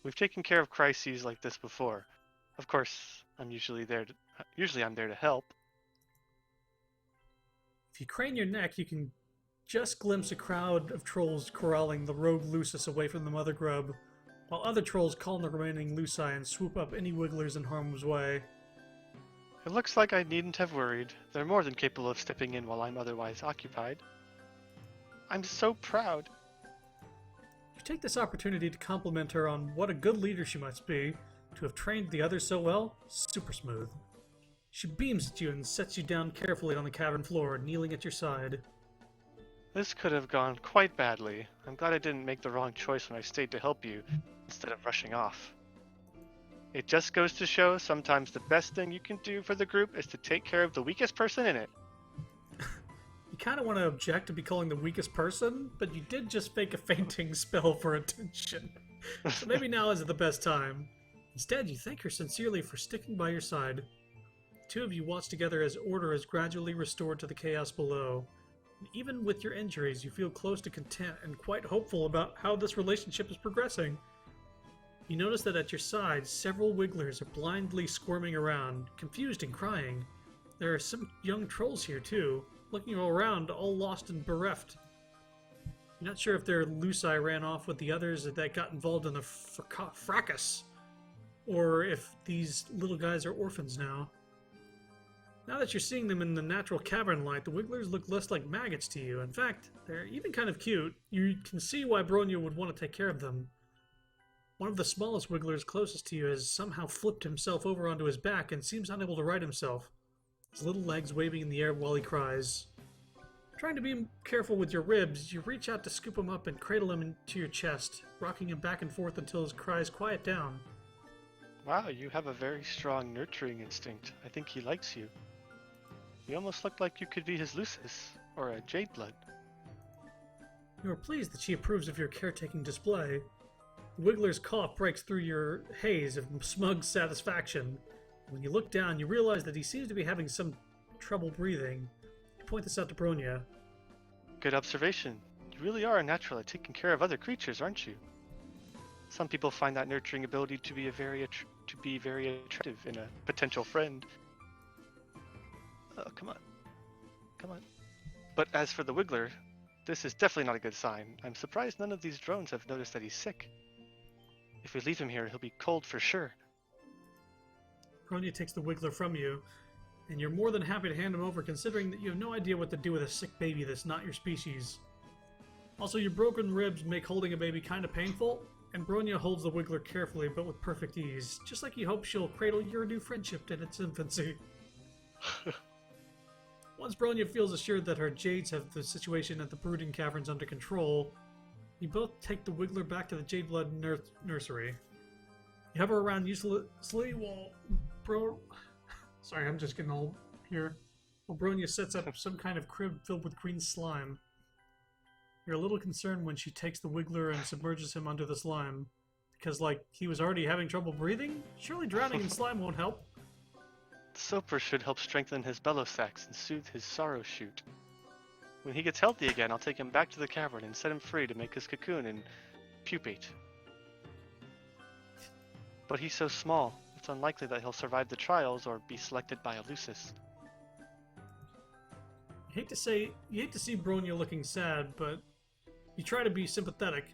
We've taken care of crises like this before. Of course, usually I'm there to help. If you crane your neck, you can just glimpse a crowd of trolls corralling the rogue Lucis away from the mother grub, while other trolls call on the remaining Luci and swoop up any wigglers in harm's way. It looks like I needn't have worried. They're more than capable of stepping in while I'm otherwise occupied. I'm so proud. You take this opportunity to compliment her on what a good leader she must be, to have trained the others so well. Super smooth. She beams at you and sets you down carefully on the cavern floor, kneeling at your side. This could have gone quite badly. I'm glad I didn't make the wrong choice when I stayed to help you, instead of rushing off. It just goes to show sometimes the best thing you can do for the group is to take care of the weakest person in it. You kind of want to object to be calling the weakest person, but you did just fake a fainting spell for attention. So maybe now isn't the best time. Instead, you thank her sincerely for sticking by your side. The two of you watch together as order is gradually restored to the chaos below. And even with your injuries, you feel close to content and quite hopeful about how this relationship is progressing. You notice that at your side, several wigglers are blindly squirming around, confused and crying. There are some young trolls here too, looking around, all lost and bereft. You're not sure if their Luci ran off with the others that got involved in the fracas, or if these little guys are orphans now. Now that you're seeing them in the natural cavern light, the wigglers look less like maggots to you. In fact, they're even kind of cute. You can see why Bronya would want to take care of them. One of the smallest wigglers closest to you has somehow flipped himself over onto his back and seems unable to right himself, his little legs waving in the air while he cries. Trying to be careful with your ribs, you reach out to scoop him up and cradle him into your chest, rocking him back and forth until his cries quiet down. Wow, you have a very strong nurturing instinct. I think he likes you. You almost look like you could be his Lucis, or a Jade Blood. You are pleased that she approves of your caretaking display. The wiggler's cough breaks through your haze of smug satisfaction. When you look down, you realize that he seems to be having some trouble breathing. You point this out to Bronya. Good observation. You really are a natural at taking care of other creatures, aren't you? Some people find that nurturing ability to be very attractive in a potential friend. Oh, come on. Come on. But as for the Wiggler, this is definitely not a good sign. I'm surprised none of these drones have noticed that he's sick. If we leave him here, he'll be cold for sure. Bronya takes the wiggler from you, and you're more than happy to hand him over considering that you have no idea what to do with a sick baby that's not your species. Also, your broken ribs make holding a baby kind of painful, and Bronya holds the wiggler carefully but with perfect ease, just like you hope she'll cradle your new friendship in its infancy. Once Bronya feels assured that her Jades have the situation at the Brooding Caverns under control, you both take the wiggler back to the Jade Blood nursery. You hover around uselessly while Sorry, I'm just getting old here. While Bronya sets up some kind of crib filled with green slime. You're a little concerned when she takes the wiggler and submerges him under the slime. Because, he was already having trouble breathing? Surely drowning in slime won't help. The soaper should help strengthen his bellow sacs and soothe his sorrow shoot. When he gets healthy again, I'll take him back to the cavern and set him free to make his cocoon and pupate. But he's so small, it's unlikely that he'll survive the trials or be selected by a Lucis. You hate to see Bronya looking sad, but you try to be sympathetic,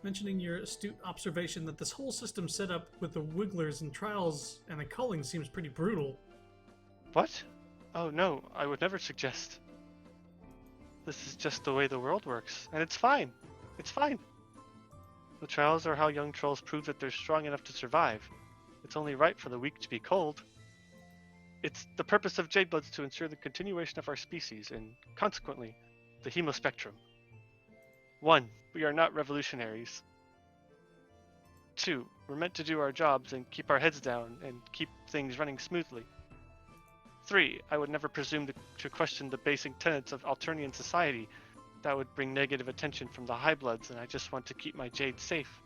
mentioning your astute observation that this whole system set up with the wigglers and trials and the culling seems pretty brutal. What? Oh no, I would never suggest. This is just the way the world works, and it's fine. It's fine. The trials are how young trolls prove that they're strong enough to survive. It's only right for the weak to be cold. It's the purpose of Jade Bloods to ensure the continuation of our species, and consequently, the hemospectrum. 1. We are not revolutionaries. 2. We're meant to do our jobs and keep our heads down and keep things running smoothly. 3. I would never presume to question the basic tenets of Alternian society. That would bring negative attention from the High Bloods, and I just want to keep my Jade safe.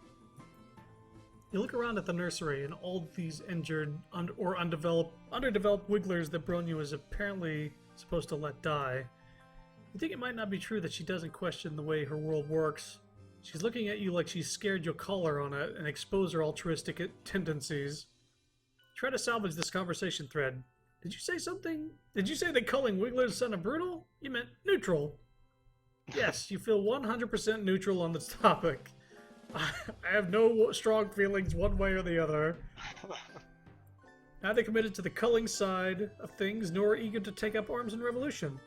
You look around at the nursery and all these injured or underdeveloped wigglers that Bronya was apparently supposed to let die. You think it might not be true that she doesn't question the way her world works. She's looking at you like she's scared you'll call her on it and expose her altruistic tendencies. Try to salvage this conversation thread. Did you say something? Did you say that calling wigglers sounded brutal? You meant neutral. Yes, you feel 100% neutral on this topic. I have no strong feelings one way or the other. Neither committed to the culling side of things, nor eager to take up arms in revolution.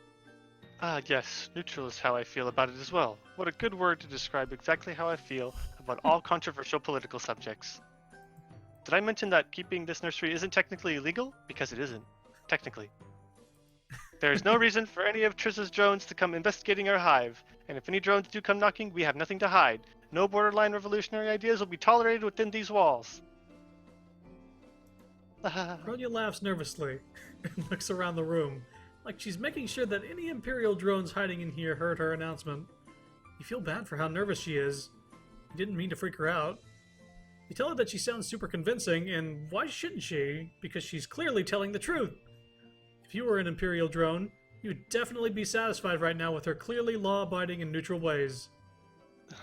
Yes, neutral is how I feel about it as well. What a good word to describe exactly how I feel about all controversial political subjects. Did I mention that keeping this nursery isn't technically illegal? Because it isn't. Technically. There is no reason for any of Triss's drones to come investigating our hive, and if any drones do come knocking, we have nothing to hide. No borderline revolutionary ideas will be tolerated within these walls. Bronya laughs nervously and looks around the room, like she's making sure that any Imperial drones hiding in here heard her announcement. You feel bad for how nervous she is. You didn't mean to freak her out. You tell her that she sounds super convincing, and why shouldn't she? Because she's clearly telling the truth. If you were an Imperial drone, you'd definitely be satisfied right now with her clearly law-abiding and neutral ways.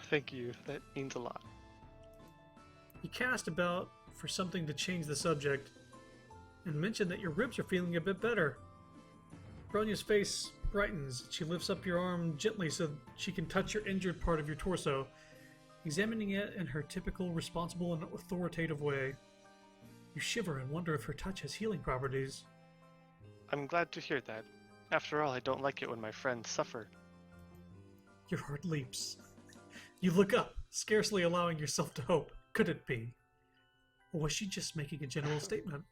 Thank you. That means a lot. You cast about for something to change the subject, and mention that your ribs are feeling a bit better. Bronya's face brightens. She lifts up your arm gently so she can touch your injured part of your torso, examining it in her typical responsible and authoritative way. You shiver and wonder if her touch has healing properties. I'm glad to hear that. After all, I don't like it when my friends suffer. Your heart leaps. You look up, scarcely allowing yourself to hope. Could it be? Or was she just making a general statement?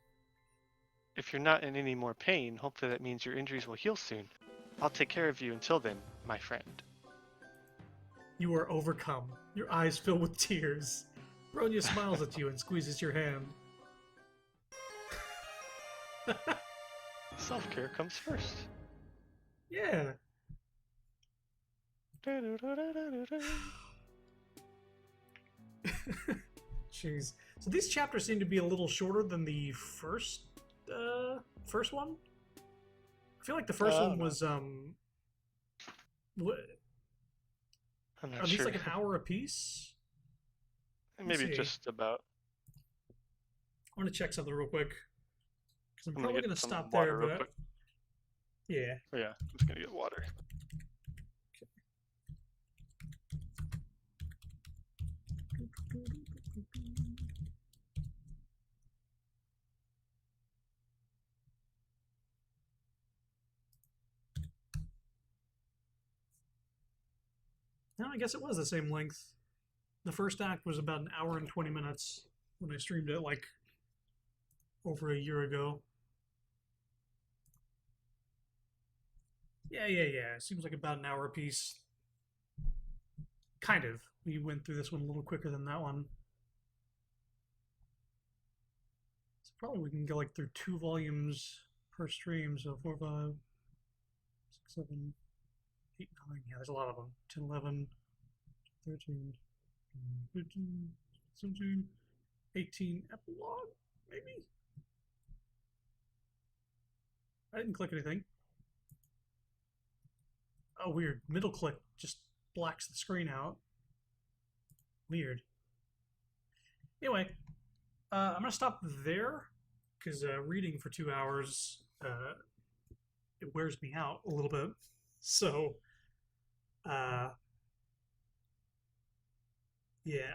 If you're not in any more pain, hopefully that means your injuries will heal soon. I'll take care of you until then, my friend. You are overcome. Your eyes fill with tears. Bronya smiles at you and squeezes your hand. Self-care comes first. Yeah. Jeez. So these chapters seem to be a little shorter than the first one. I feel like the first one was what, I'm not at least sure. like an hour apiece. Maybe see. just about. I want to check something real quick because I'm gonna probably get going to some stop water there. real But quick. yeah. Oh, yeah, I'm just gonna get water. No, I guess it was the same length. The first act was about an hour and 20 minutes when I streamed it like over a year ago. Yeah. Seems like about an hour apiece. Kind of. We went through this one a little quicker than that one. So probably we can go like through 2 volumes per stream. So 4, 5, 6, 7, 8, 9. Yeah, there's a lot of them. 10, 11, 13, 15, 17, 18. Epilogue, maybe? I didn't click anything. Oh, weird. Middle click just blacks the screen out. Weird. Anyway, I'm gonna stop there because reading for 2 hours it wears me out a little bit. So, yeah,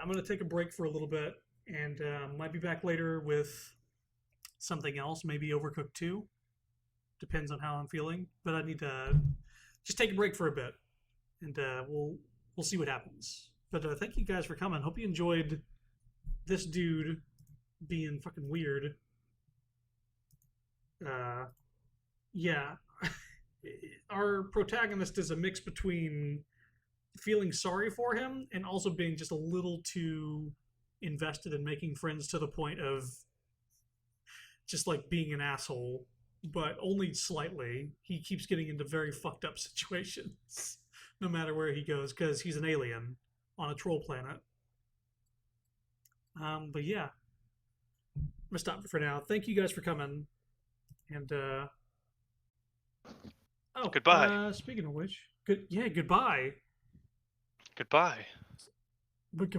I'm gonna take a break for a little bit and might be back later with something else, maybe Overcooked 2. Depends on how I'm feeling, but I need to just take a break for a bit, and we'll see what happens. But thank you guys for coming. Hope you enjoyed this dude being fucking weird. Yeah, our protagonist is a mix between feeling sorry for him and also being just a little too invested in making friends to the point of just like being an asshole, but only slightly. He keeps getting into very fucked up situations no matter where he goes because he's an alien on a troll planet. But yeah, I'm gonna stop for now. Thank you guys for coming. And Goodbye. Speaking of which, goodbye. Goodbye. But